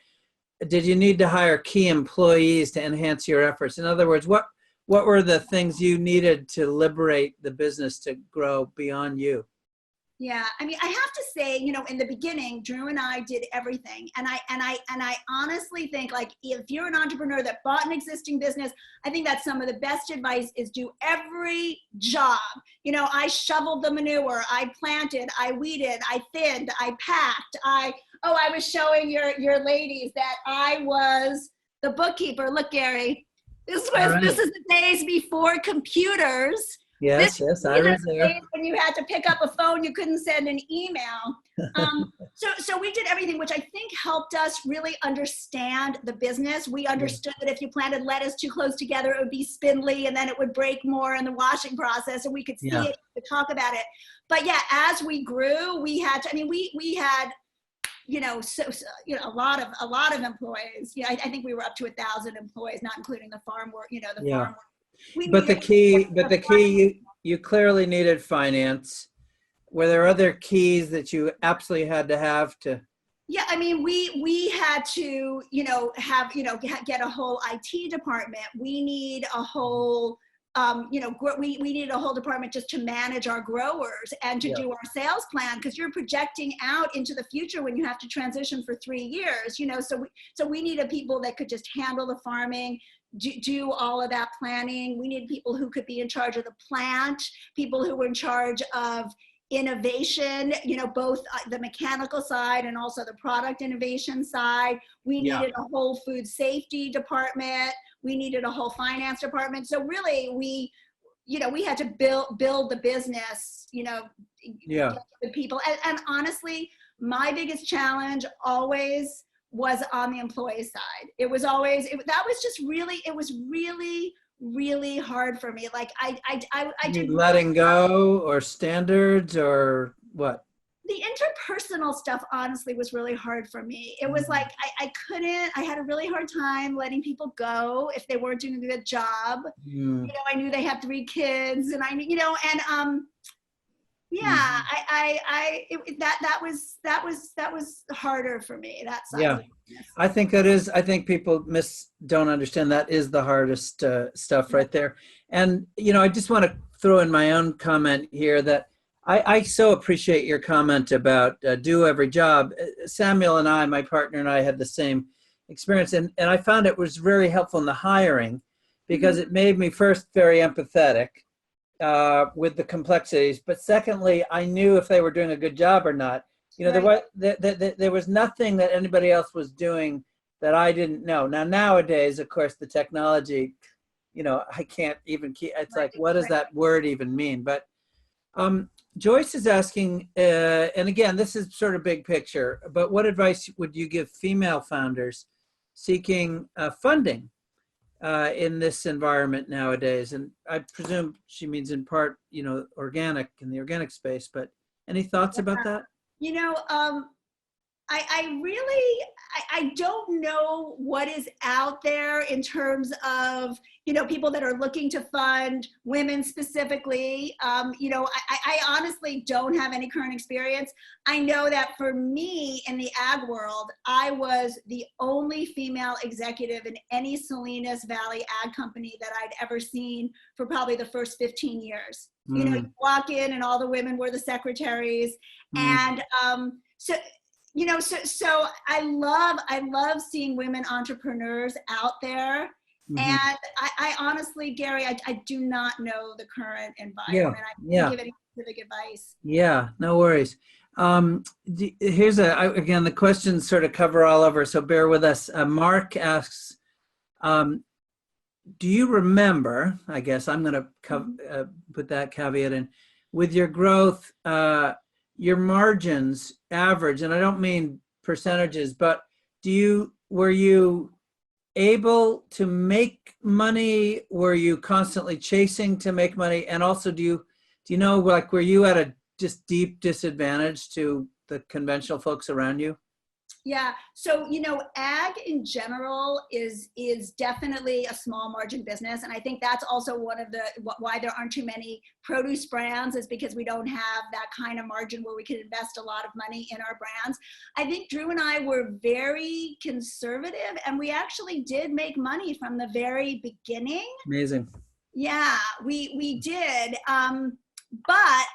did you need to hire key employees to enhance your efforts? In other words, what were the things you needed to liberate the business to grow beyond you? Yeah, I mean, I have to say, you know, in the beginning, Drew and I did everything. And I honestly think, like, if you're an entrepreneur that bought an existing business, I think that's some of the best advice is do every job. You know, I shoveled the manure, I planted, I weeded, I thinned, I packed, I was showing your ladies that I was the bookkeeper. Look, Gary, this is the days before computers. Yes, I was there. When you had to pick up a phone, you couldn't send an email. So we did everything, which I think helped us really understand the business. We understood that if you planted lettuce too close together, it would be spindly and then it would break more in the washing process, and we could see it, we could talk about it. But yeah, as we grew, we had to, I mean, we had, you know, a lot of employees. Yeah, I think we were up to 1,000 employees, not including the farm work, you know, the farm work. But the key, you clearly needed finance. Were there other keys that you absolutely had to have to Yeah, I mean, we had to, have, get a whole IT department. We need a whole, we need a whole department just to manage our growers and to Yeah. do our sales plan, because you're projecting out into the future when you have to transition for 3 years. So we needed people that could just handle the farming, do all of that planning. We needed people who could be in charge of the plant, people who were in charge of innovation, both the mechanical side and also the product innovation side. We Yeah. needed a whole food safety department. We needed a whole finance department. So really, we had to build the business, Yeah. get the people. And honestly, my biggest challenge always was on the employee side. It was always, that was just really, it was really, really hard for me. Like I You did mean really letting go or standards or what? the interpersonal stuff honestly was really hard for me. It was like I had a really hard time letting people go if they weren't doing a good job. Mm. I knew they had 3 kids, and I knew, and yeah, Mhm. that was harder for me, that side of Yeah, the business. I think I think people don't understand that is the hardest stuff Yeah. right there. And, I just want to throw in my own comment here that I so appreciate your comment about do every job. Samuel and I, my partner and I, had the same experience. And I found it was very helpful in the hiring because Mhm. it made me first very empathetic with the complexities. But secondly, I knew if they were doing a good job or not. Right. There was nothing that anybody else was doing that I didn't know. Now, nowadays, of course, the technology, I can't even keep, it's Right. like, what does Right. that word even mean? But Joyce is asking, and again, this is sort of big picture, but what advice would you give female founders seeking funding in this environment nowadays? And I presume she means in part, organic, in the organic space, but any thoughts about that? You know, I really, I don't know what is out there in terms of, people that are looking to fund women specifically. I honestly don't have any current experience. I know that for me in the ag world, I was the only female executive in any Salinas Valley ag company that I'd ever seen for probably the first 15 years. You Mm, walk in and all the women were the secretaries. mm, And so I love seeing women entrepreneurs out there. mhm. And I honestly, Gary, I do not know the current Yeah, environment. I can't yeah, give any specific advice. yeah, no worries. Here's again, the questions sort of cover all over, so bear with us. Mark asks, um, do you remember, I guess I'm going to Mhm. put that caveat in, with your growth, your margins average, and I don't mean percentages, but were you able to make money? Were you constantly chasing to make money? And also, do you know, like, were you at a just deep disadvantage to the conventional folks around you? Yeah. So, ag in general is definitely a small margin business. And I think that's also one of the why there aren't too many produce brands, is because we don't have that kind of margin where we can invest a lot of money in our brands. I think Drew and I were very conservative, and we actually did make money from the very beginning. Amazing. Yeah, we did. But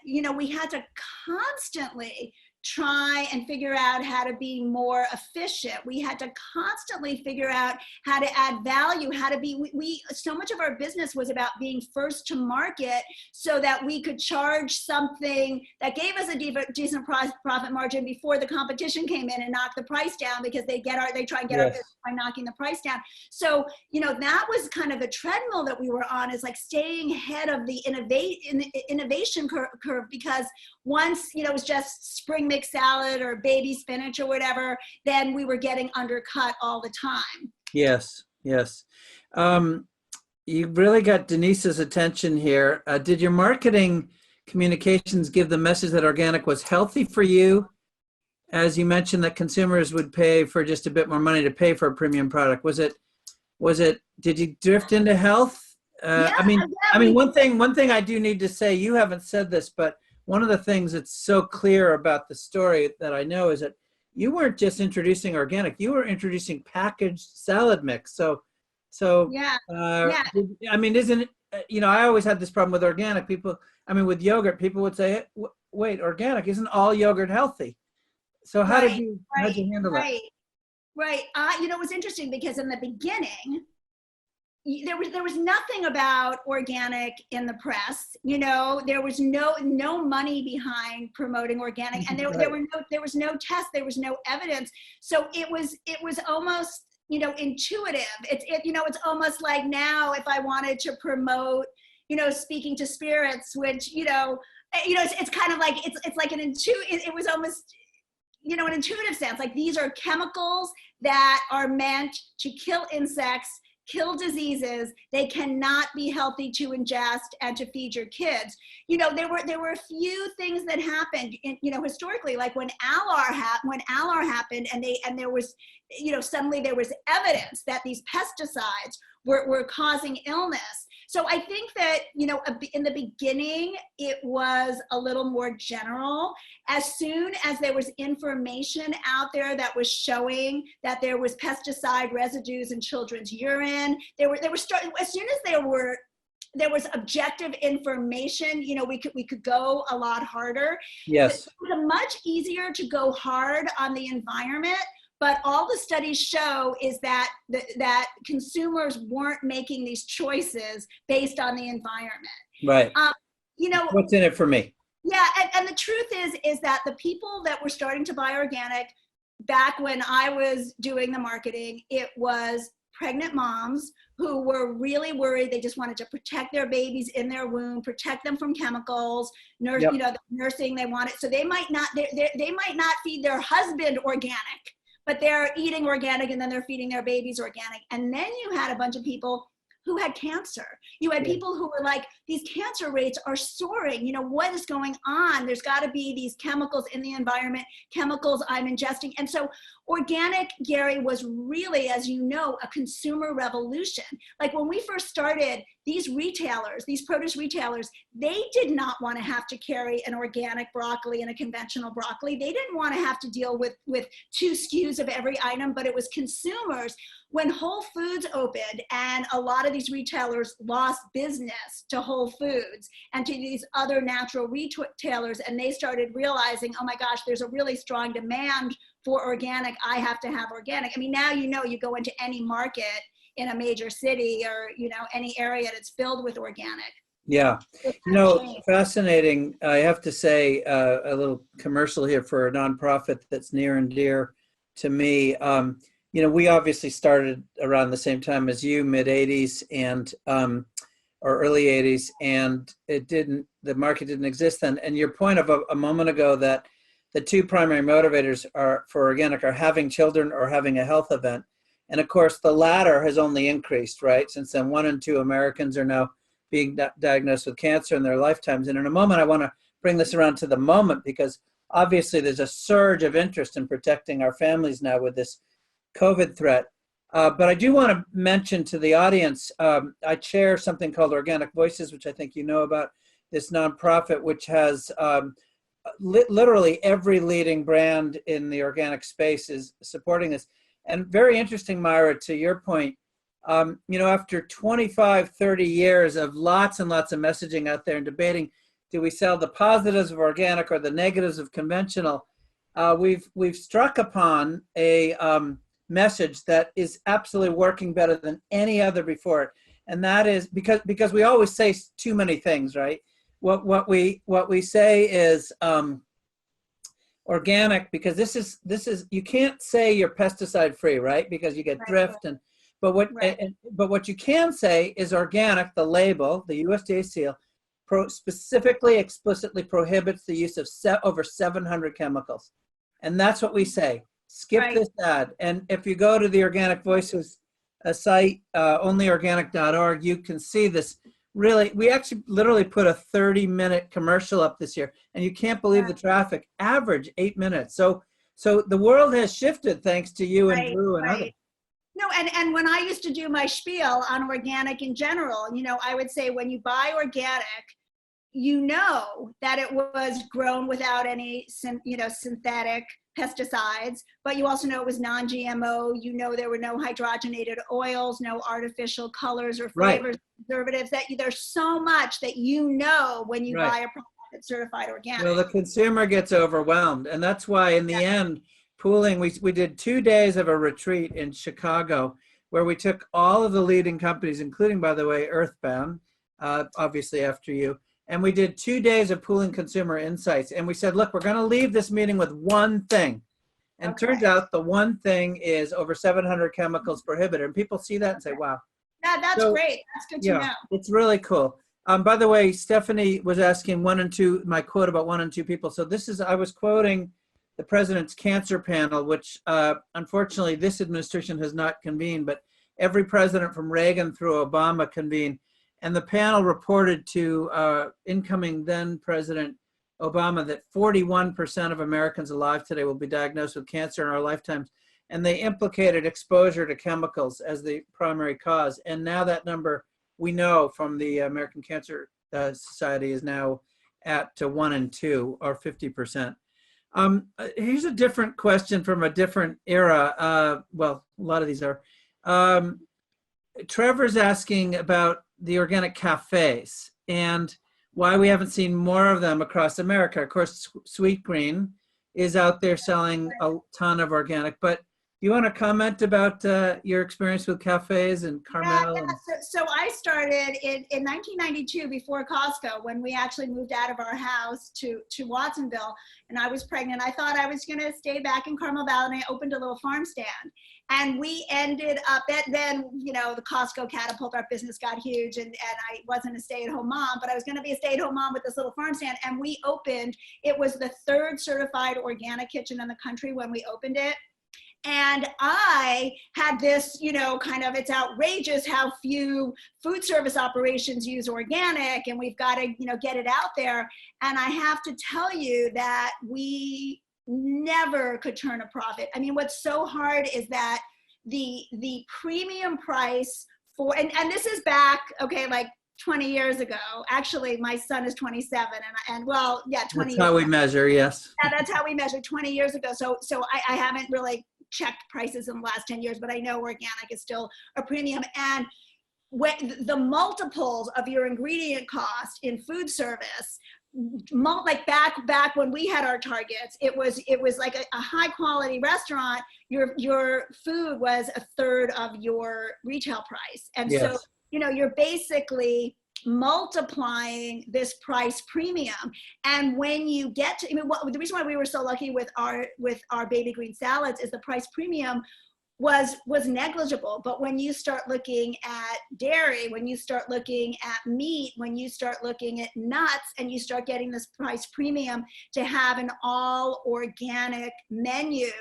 we had to constantly try and figure out how to be more efficient. We had to constantly figure out how to add value, how to be, we so much of our business was about being first to market so that we could charge something that gave us a decent profit margin before the competition came in and knocked the price down, because they try and get our Yes. business by knocking the price down. So, that was kind of the treadmill that we were on, is like staying ahead of the innovation curve, because once, it was just spring mix salad or baby spinach or whatever, then we were getting undercut all the time. Yes, yes. Um, you really got Denise's attention here. Did your marketing communications give the message that organic was healthy for you? As you mentioned that consumers would pay for just a bit more money to pay for a premium product. Did you drift into health? Yeah, I yeah, mean, one thing I do need to say, you haven't said this, but one of the things that's so clear about the story that I know is that you weren't just introducing organic, you were introducing packaged salad mix. So, Yeah. Yeah. I mean, isn't it, I always had this problem with organic people. I mean, with yogurt, people would say, wait, organic, isn't all yogurt healthy? So how'd Right. you Right. handle that? Right. Right. It was interesting because in the beginning, there was nothing about organic in the press. There was no money behind promoting organic, and there was no test, there was no evidence. So it was almost intuitive. It's almost like now if I wanted to promote speaking to spirits, which it's kind of like it's like it was almost an intuitive sense, like these are chemicals that are meant to kill insects, kill diseases. They cannot be healthy to ingest and to feed your kids. There were a few things that happened historically, like when Alar happened, and there was suddenly there was evidence that these pesticides were causing illness. So I think that, in the beginning, it was a little more general. As soon as there was information out there that was showing that there was pesticide residues in children's urine, as soon as there was objective information, we could go a lot harder. Yes. It was much easier to go hard on the environment. But all the studies show is that consumers weren't making these choices based on the environment. Right. What's in it for me? Yeah, and the truth is that the people that were starting to buy organic back when I was doing the marketing, it was pregnant moms who were really worried. They just wanted to protect their babies in their womb, protect them from chemicals, the nursing they wanted. So they might not feed their husband organic, but they're eating organic and then they're feeding their babies organic. And then you had a bunch of people who had cancer. You had people who were like, these cancer rates are soaring. What is going on? There's got to be these chemicals in the environment, chemicals I'm ingesting. And so organic, Gary, was really, as you know, a consumer revolution. Like when we first started, these produce retailers, they did not want to have to carry an organic broccoli and a conventional broccoli. They didn't want to have to deal with 2 SKUs of every item, but it was consumers. When Whole Foods opened and a lot of these retailers lost business to Whole Foods and to these other natural retailers, and they started realizing, oh my gosh, there's a really strong demand for organic, I have to have organic. I mean, now you go into any market in a major city or, any area that's filled with organic. Yeah. Fascinating. I have to say a little commercial here for a nonprofit that's near and dear to me. We obviously started around the same time as you, mid 80s and or early 80s, and the market didn't exist then. And your point of a moment ago that the 2 primary motivators for organic are having children or having a health event. And of course, the latter has only increased, right? Since then, 1 in 2 Americans are now being diagnosed with cancer in their lifetimes. And in a moment, I want to bring this around to the moment, because obviously there's a surge of interest in protecting our families now with this COVID threat. But I do want to mention to the audience, I chair something called Organic Voices, which I think you know about, this nonprofit, which has literally every leading brand in the organic space is supporting this. And very interesting, Myra, to your point, after 25, 30 years of lots and lots of messaging out there and debating, do we sell the positives of organic or the negatives of conventional? We've struck upon a message that is absolutely working better than any other before it. And that is because we always say too many things, right? What we say is organic, because this is you can't say you're pesticide free, right? Because you get drift but what you can say is organic. The label, the USDA seal, specifically explicitly prohibits the use of over 700 chemicals, and that's what we say. Skip this ad, and if you go to the Organic Voices site, onlyorganic.org, you can see this. Really, we actually literally put a 30-minute commercial up this year, and you can't believe the traffic. Average 8 minutes. So the world has shifted thanks to you and Drew and others. No, and when I used to do my spiel on organic in general, I would say when you buy organic, that it was grown without any, synthetic pesticides, but you also know it was non-GMO. You know there were no hydrogenated oils, no artificial colors or flavors, preservatives. That there's so much that you know when you buy a product that's certified organic. Well, the consumer gets overwhelmed, and that's why in the end, pooling, we did 2 days of a retreat in Chicago where we took all of the leading companies, including, by the way, Earthbound, obviously after you, and we did 2 days of pooling consumer insights. And we said, look, we're going to leave this meeting with one thing. And turns out the one thing is over 700 chemicals prohibited. And people see that and say, wow. Yeah, that's great. That's good to know. It's really cool. By the way, Stephanie was asking 1 and 2, my quote about 1 and 2 people. So this is, I was quoting the president's cancer panel, which unfortunately this administration has not convened, but every president from Reagan through Obama convened. And the panel reported to incoming then President Obama that 41% of Americans alive today will be diagnosed with cancer in our lifetimes. And they implicated exposure to chemicals as the primary cause. And now that number, we know from the American Cancer Society, is now at 1 and 2, or 50%. Here's a different question from a different era. Well, a lot of these are. Trevor's asking about the organic cafes and why we haven't seen more of them across America. Of course, Sweet Green is out there selling a ton of organic, but you want to comment about your experience with cafes and Carmel? So I started in 1992 before Costco, when we actually moved out of our house to Watsonville, and I was pregnant. I thought I was going to stay back in Carmel Valley, and I opened a little farm stand. And we ended up, then, you know, the Costco catapult, our business got huge, and I wasn't a stay-at-home mom, but I was going to be a stay-at-home mom with this little farm stand. And we opened, it was the 3rd certified organic kitchen in the country when we opened it. And I had this, you know, kind of, it's outrageous how few food service operations use organic, and we've got to, you know, get it out there. And I have to tell you that we never could turn a profit. I mean, what's so hard is that the premium price for, and this is back, okay, like 20 years ago. Actually, my son is 27, and well, yeah, 20 years. That's how we measure, yes. Yeah, that's how we measure 20 years ago. So I haven't really checked prices in the last 10 years, but I know organic is still a premium. And when the multiples of your ingredient cost in food service, like back when we had our targets, it was like a high quality restaurant, your food was 1/3 of your retail price. And so, you know, you're basically multiplying this price premium. And when you get to, I mean, the reason why we were so lucky with our baby green salads is the price premium was negligible. But when you start looking at dairy, when you start looking at meat, when you start looking at nuts, and you start getting this price premium to have an all organic menu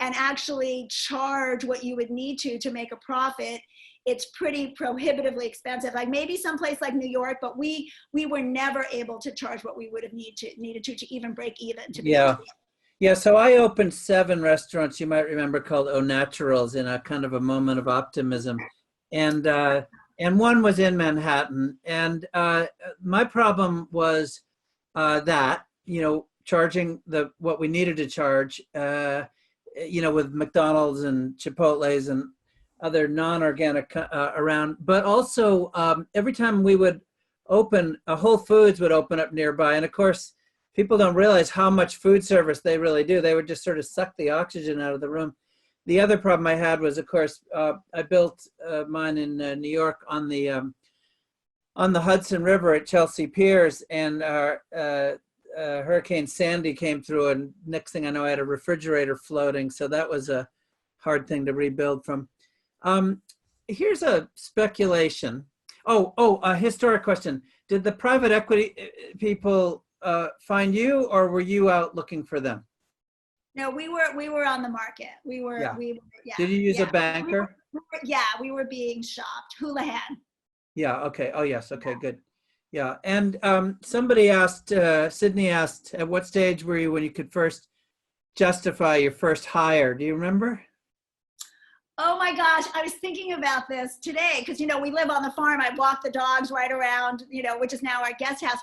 and actually charge what you would need to make a profit, it's pretty prohibitively expensive. Like maybe someplace like New York, but we were never able to charge what we would have needed to even break even. Yeah, so I opened 7 restaurants, you might remember, called Au Naturals, in a kind of a moment of optimism. And one was in Manhattan. And my problem was that, you know, charging what we needed to charge, you know, with McDonald's and Chipotle's and other non-organic around, but also every time we would open, a Whole Foods would open up nearby. And of course, people don't realize how much food service they really do. They would just sort of suck the oxygen out of the room. The other problem I had was, of course, I built mine in New York on the Hudson River at Chelsea Piers, and Hurricane Sandy came through, and next thing I know, I had a refrigerator floating. So that was a hard thing to rebuild from. Here's a speculation. A historic question. Did the private equity people find you, or were you out looking for them? No, we were on the market. We were. Did you use a banker? We were being shopped. Houlihan. Yeah. Okay. Oh yes. Okay. Good. Yeah. And somebody asked, Sydney asked, at what stage were you when you could first justify your first hire? Do you remember? Oh my gosh, I was thinking about this today because, you know, we live on the farm. I walk the dogs right around, you know, which is now our guest house.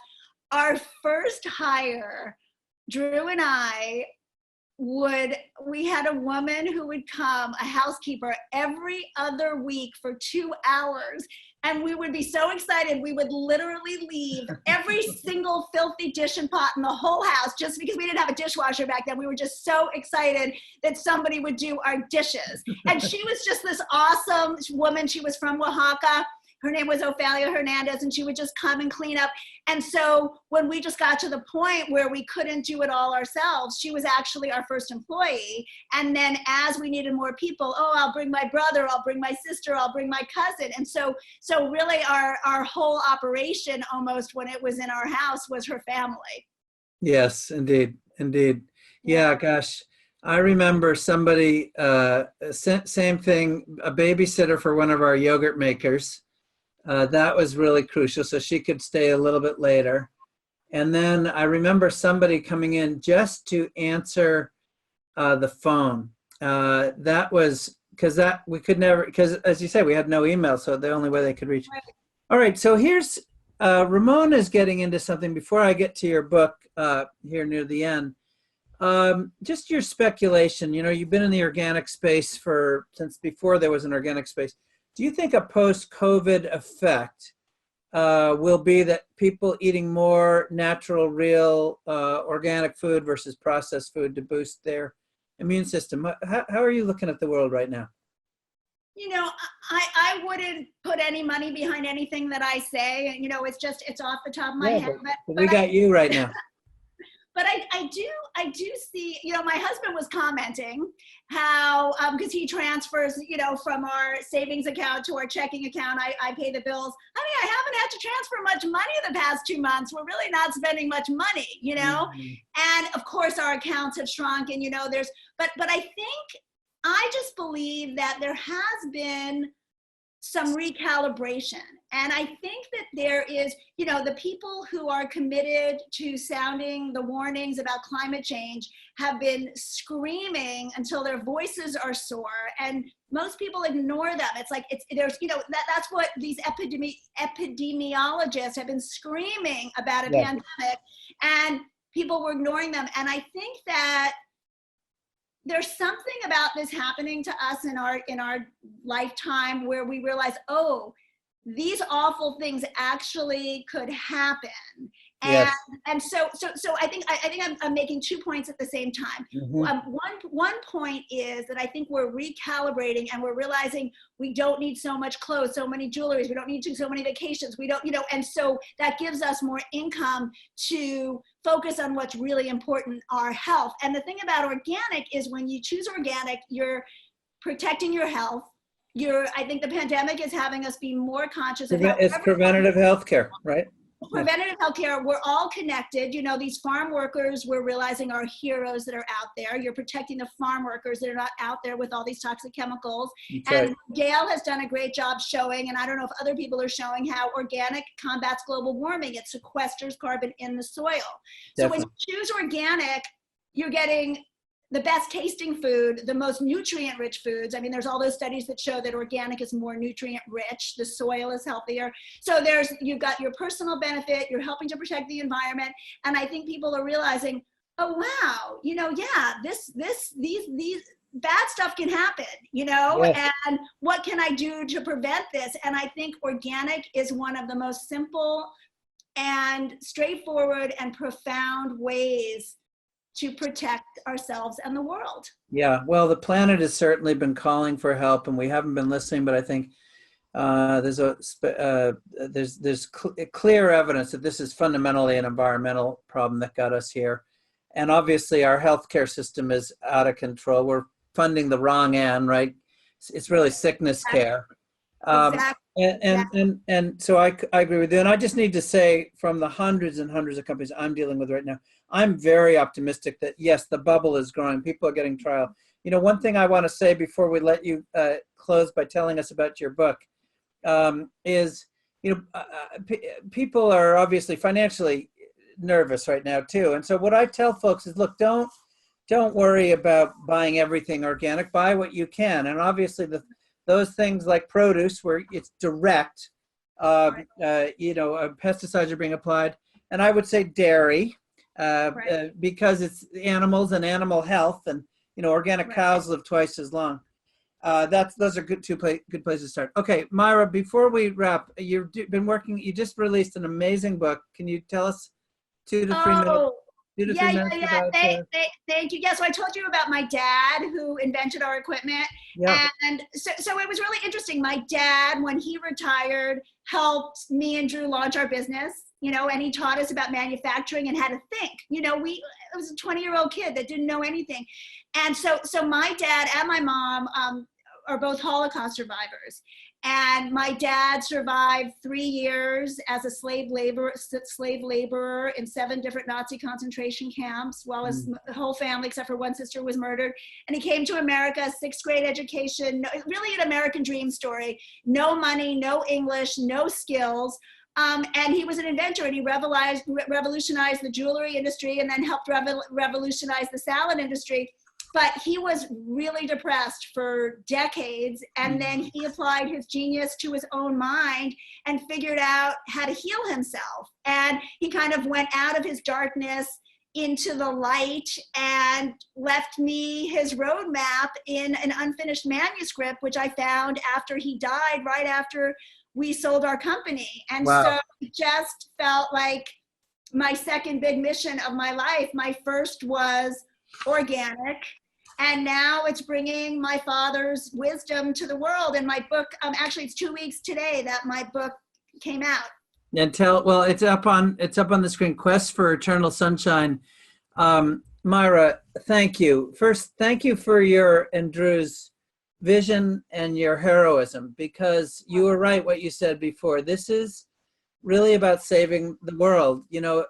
Our first hire, Drew and I we had a woman who would come, a housekeeper, every other week for 2 hours. And we would be so excited, we would literally leave every single filthy dish and pot in the whole house just because we didn't have a dishwasher back then. We were just so excited that somebody would do our dishes. And she was just this awesome woman. She was from Oaxaca. Her name was Ophelia Hernandez, and she would just come and clean up. And so when we just got to the point where we couldn't do it all ourselves, she was actually our first employee. And then as we needed more people, oh, I'll bring my brother, I'll bring my sister, I'll bring my cousin. And so really our whole operation, almost when it was in our house, was her family. Yes, indeed. Indeed. Yeah, gosh. I remember somebody, same thing, a babysitter for one of our yogurt makers. That was really crucial, so she could stay a little bit later. And then I remember somebody coming in just to answer the phone. That was because we could never, because as you say, we had no email, so the only way they could reach. Right. All right, so here's Ramona is getting into something before I get to your book here near the end. Just your speculation. You know, you've been in the organic space since before there was an organic space. Do you think a post-COVID effect will be that people eating more natural, real, organic food versus processed food to boost their immune system? How are you looking at the world right now? You know, I wouldn't put any money behind anything that I say. You know, it's off the top of my head. But we got you right now. But I do see, you know, my husband was commenting how, because he transfers, you know, from our savings account to our checking account, I pay the bills. I mean, I haven't had to transfer much money the past 2 months. We're really not spending much money, you know? Mm-hmm. And of course our accounts have shrunk and, you know, but I think, I just believe that there has been some recalibration. And I think that there is, you know, the people who are committed to sounding the warnings about climate change have been screaming until their voices are sore, and most people ignore them. It's like, there's, you know, that's what these epidemiologists have been screaming about a pandemic, and people were ignoring them. And I think that there's something about this happening to us in our lifetime where we realize, oh, these awful things actually could happen. And, yes. And so I think I'm making 2 points at the same time. Mm-hmm. One point is that I think we're recalibrating and we're realizing we don't need so much clothes, so many jewelries, we don't need so many vacations, we don't, you know, and so that gives us more income to focus on what's really important, our health. And the thing about organic is when you choose organic, you're protecting your health. I think the pandemic is having us be more conscious of health. It's preventative healthcare, right? Preventative healthcare, we're all connected. You know, these farm workers, we're realizing are heroes that are out there. You're protecting the farm workers that are not out there with all these toxic chemicals. That's and right. Gail has done a great job showing, and I don't know if other people are showing, how organic combats global warming. It sequesters carbon in the soil. So Definitely. When you choose organic, you're getting the best tasting food, the most nutrient rich foods. I mean, there's all those studies that show that organic is more nutrient rich, the soil is healthier. So you've got your personal benefit, you're helping to protect the environment. And I think people are realizing, oh, wow, you know, yeah, these bad stuff can happen, you know, yes. And what can I do to prevent this? And I think organic is one of the most simple and straightforward and profound ways to protect ourselves and the world. Yeah, well, the planet has certainly been calling for help, and we haven't been listening. But I think there's clear evidence that this is fundamentally an environmental problem that got us here, and obviously our healthcare system is out of control. We're funding the wrong end, right? It's really sickness care. Exactly. And so I agree with you. And I just need to say, from the hundreds and hundreds of companies I'm dealing with right now, I'm very optimistic that, yes, the bubble is growing. People are getting trial. You know, one thing I want to say before we let you close by telling us about your book is, you know, people are obviously financially nervous right now too. And so what I tell folks is, look, don't worry about buying everything organic. Buy what you can. And obviously those things like produce, where it's direct, you know, pesticides are being applied. And I would say dairy, Right. because it's animals and animal health, and organic Right. cows live twice as long. Those are good places to start. Okay, Myra, before we wrap, been working. You just released an amazing book. Can you tell us 2 to 3 minutes? Oh, 2 to 3 minutes yeah. about? Thank you. Yeah, so I told you about my dad who invented our equipment. Yeah. And so it was really interesting. My dad, when he retired, helped me and Drew launch our business, and he taught us about manufacturing and how to think. I was a 20-year-old kid that didn't know anything. And so my dad and my mom are both Holocaust survivors. And my dad survived 3 years as a slave laborer in 7 different Nazi concentration camps, while his whole family, except for one sister, was murdered. And he came to America, 6th grade education, really an American dream story. No money, no English, no skills. And he was an inventor, and he revolutionized the jewelry industry, and then helped revolutionize the salad industry. But he was really depressed for decades, and then he applied his genius to his own mind and figured out how to heal himself. And he kind of went out of his darkness into the light and left me his roadmap in an unfinished manuscript, which I found after he died, right after we sold our company. And Wow. so it just felt like my second big mission of my life. My first was organic, and now it's bringing my father's wisdom to the world. And my book, actually it's 2 weeks today that my book came out. And it's up on the screen, Quest for Eternal Sunshine. Myra, thank you. First, thank you for your and Drew's vision and your heroism, because you were right what you said before. This is really about saving the world.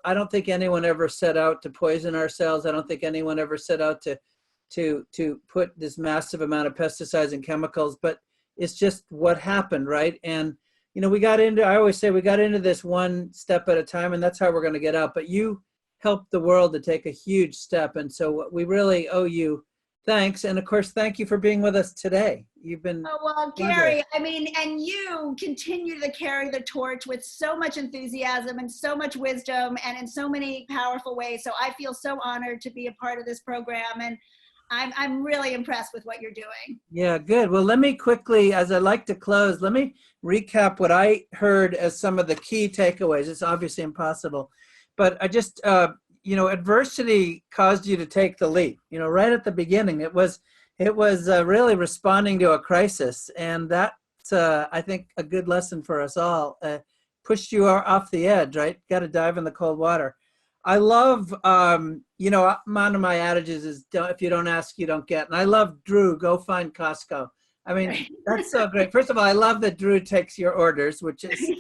I don't think anyone ever set out to poison ourselves. I don't think anyone ever set out to put this massive amount of pesticides and chemicals, but it's just what happened, right? And I always say we got into this one step at a time, and that's how we're going to get out. But you helped the world to take a huge step, and so we really owe you thanks. And of course, thank you for being with us today. You've been Gary, and you continue to carry the torch with so much enthusiasm and so much wisdom, and in so many powerful ways. So I feel so honored to be a part of this program, and I'm really impressed with what you're doing. Yeah, good. Well, let me quickly, as I like to close, let me recap what I heard as some of the key takeaways. It's obviously impossible, but I just, adversity caused you to take the leap. Right at the beginning, it was really responding to a crisis, and that's, I think, a good lesson for us all. Pushed you off the edge, right? Got to dive in the cold water. I love, one of my adages is, if you don't ask, you don't get. And I love Drew, go find Costco. I mean, that's so great. First of all, I love that Drew takes your orders, which is,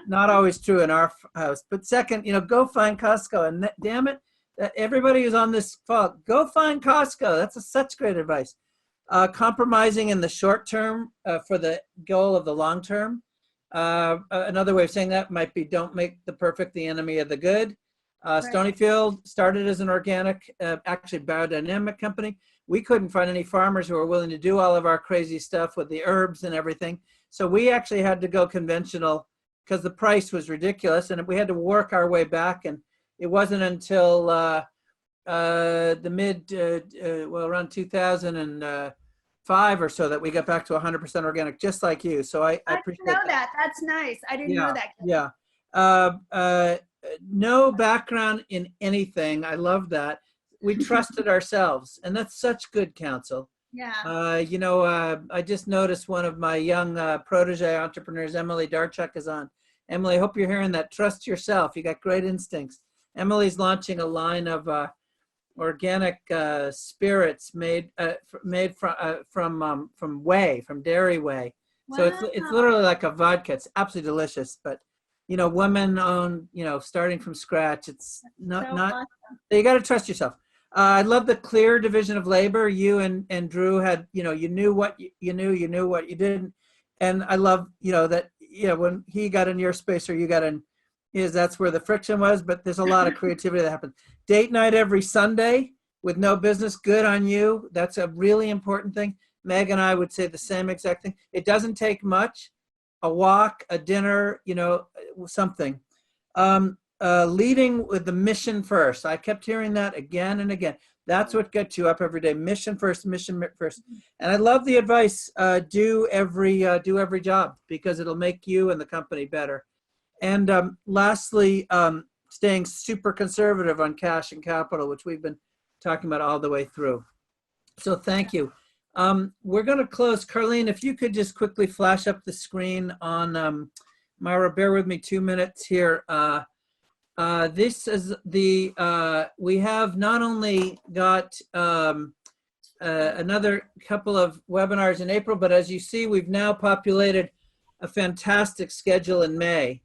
not always true in our house. But second, go find Costco. And damn it, everybody who's on this call, go find Costco. That's such great advice. Compromising in the short term for the goal of the long term. Another way of saying that might be, don't make the perfect the enemy of the good. Stonyfield started as an organic, actually biodynamic company. We couldn't find any farmers who were willing to do all of our crazy stuff with the herbs and everything. So we actually had to go conventional because the price was ridiculous, and we had to work our way back. And it wasn't until around 2005 or so that we got back to 100% organic, just like you. So I appreciate that. That. That's nice. I didn't know that. Yeah. No background in anything. I love that. We trusted ourselves, and that's such good counsel. Yeah. I just noticed one of my young protege entrepreneurs, Emily Darchuk, is on. Emily, I hope you're hearing that. Trust yourself. You got great instincts. Emily's launching a line of organic spirits made from whey, from dairy whey. Wow. So it's literally like a vodka. It's absolutely delicious, but women own, starting from scratch. It's not, awesome. You got to trust yourself. I love the clear division of labor. You and Drew had, you knew what you knew what you didn't. And I love, that, when he got in your space or you got in his, that's where the friction was, but there's a lot of creativity that happens. Date night every Sunday with no business. Good on you. That's a really important thing. Meg and I would say the same exact thing. It doesn't take much. A walk, a dinner, something. leading with the mission first. I kept hearing that again and again. That's what gets you up every day. Mission first, mission first. And I love the advice. Do every job, because it'll make you and the company better. And lastly, staying super conservative on cash and capital, which we've been talking about all the way through. So thank you. We're going to close. Carlene, if you could just quickly flash up the screen on Myra, bear with me 2 minutes here. This is the, we have not only got another couple of webinars in April, but as you see, we've now populated a fantastic schedule in May.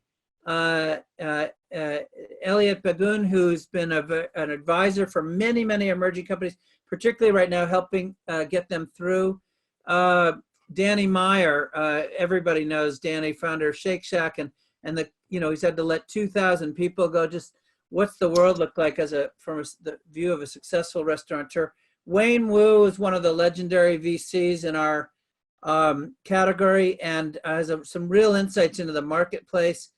Elliot Baboon, who's been an advisor for many, many emerging companies, particularly right now, helping get them through. Danny Meyer, everybody knows Danny, founder of Shake Shack, and the, you know, he's had to let 2,000 people go. Just what's the world look like as from the view of a successful restaurateur? Wayne Wu is one of the legendary VCs in our category, and has some real insights into the marketplace.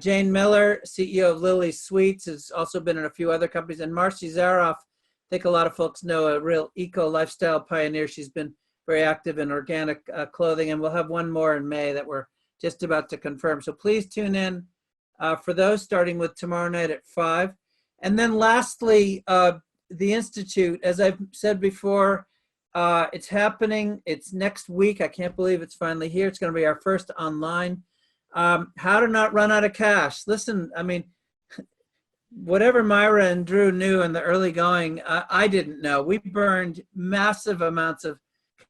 Jane Miller, CEO of Lily's Sweets, has also been in a few other companies. And Marcy Zaroff, I think a lot of folks know, a real eco lifestyle pioneer. She's been very active in organic clothing, and we'll have one more in May that we're just about to confirm. So please tune in for those, starting with tomorrow night at 5. And then lastly, the Institute, as I've said before, it's happening. It's next week. I can't believe it's finally here. It's going to be our first online. How to not run out of cash. Listen, I mean, whatever Myra and Drew knew in the early going, I didn't know. We burned massive amounts of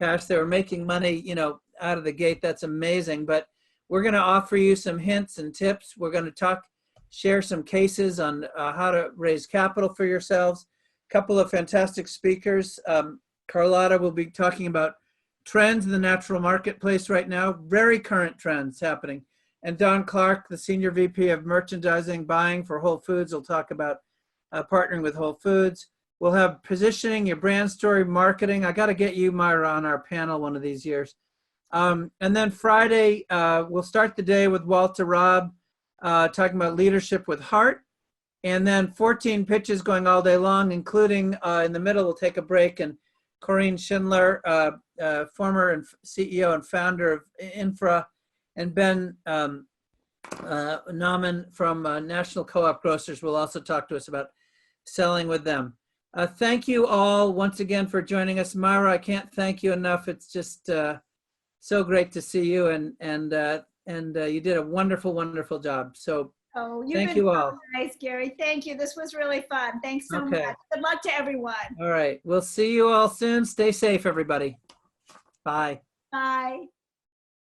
cash. They were making money, you know, out of the gate. That's amazing. But we're going to offer you some hints and tips. We're going to share some cases on how to raise capital for yourselves. A couple of fantastic speakers. Carlotta will be talking about trends in the natural marketplace right now, very current trends happening. And Don Clark, the Senior VP of Merchandising, Buying for Whole Foods, will talk about partnering with Whole Foods. We'll have positioning, your brand story, marketing. I got to get you, Myra, on our panel one of these years. And then Friday, we'll start the day with Walter Robb talking about leadership with heart. And then 14 pitches going all day long, including in the middle, we'll take a break. And Corinne Schindler, former CEO and founder of Infra, and Ben Nauman from National Co-op Grocers will also talk to us about selling with them. Thank you all once again for joining us. Myra, I can't thank you enough. It's just so great to see you, and you did a wonderful, wonderful job. So thank you all. Nice, Gary. Thank you. This was really fun. Thanks so much. Good luck to everyone. All right. We'll see you all soon. Stay safe, everybody. Bye. Bye.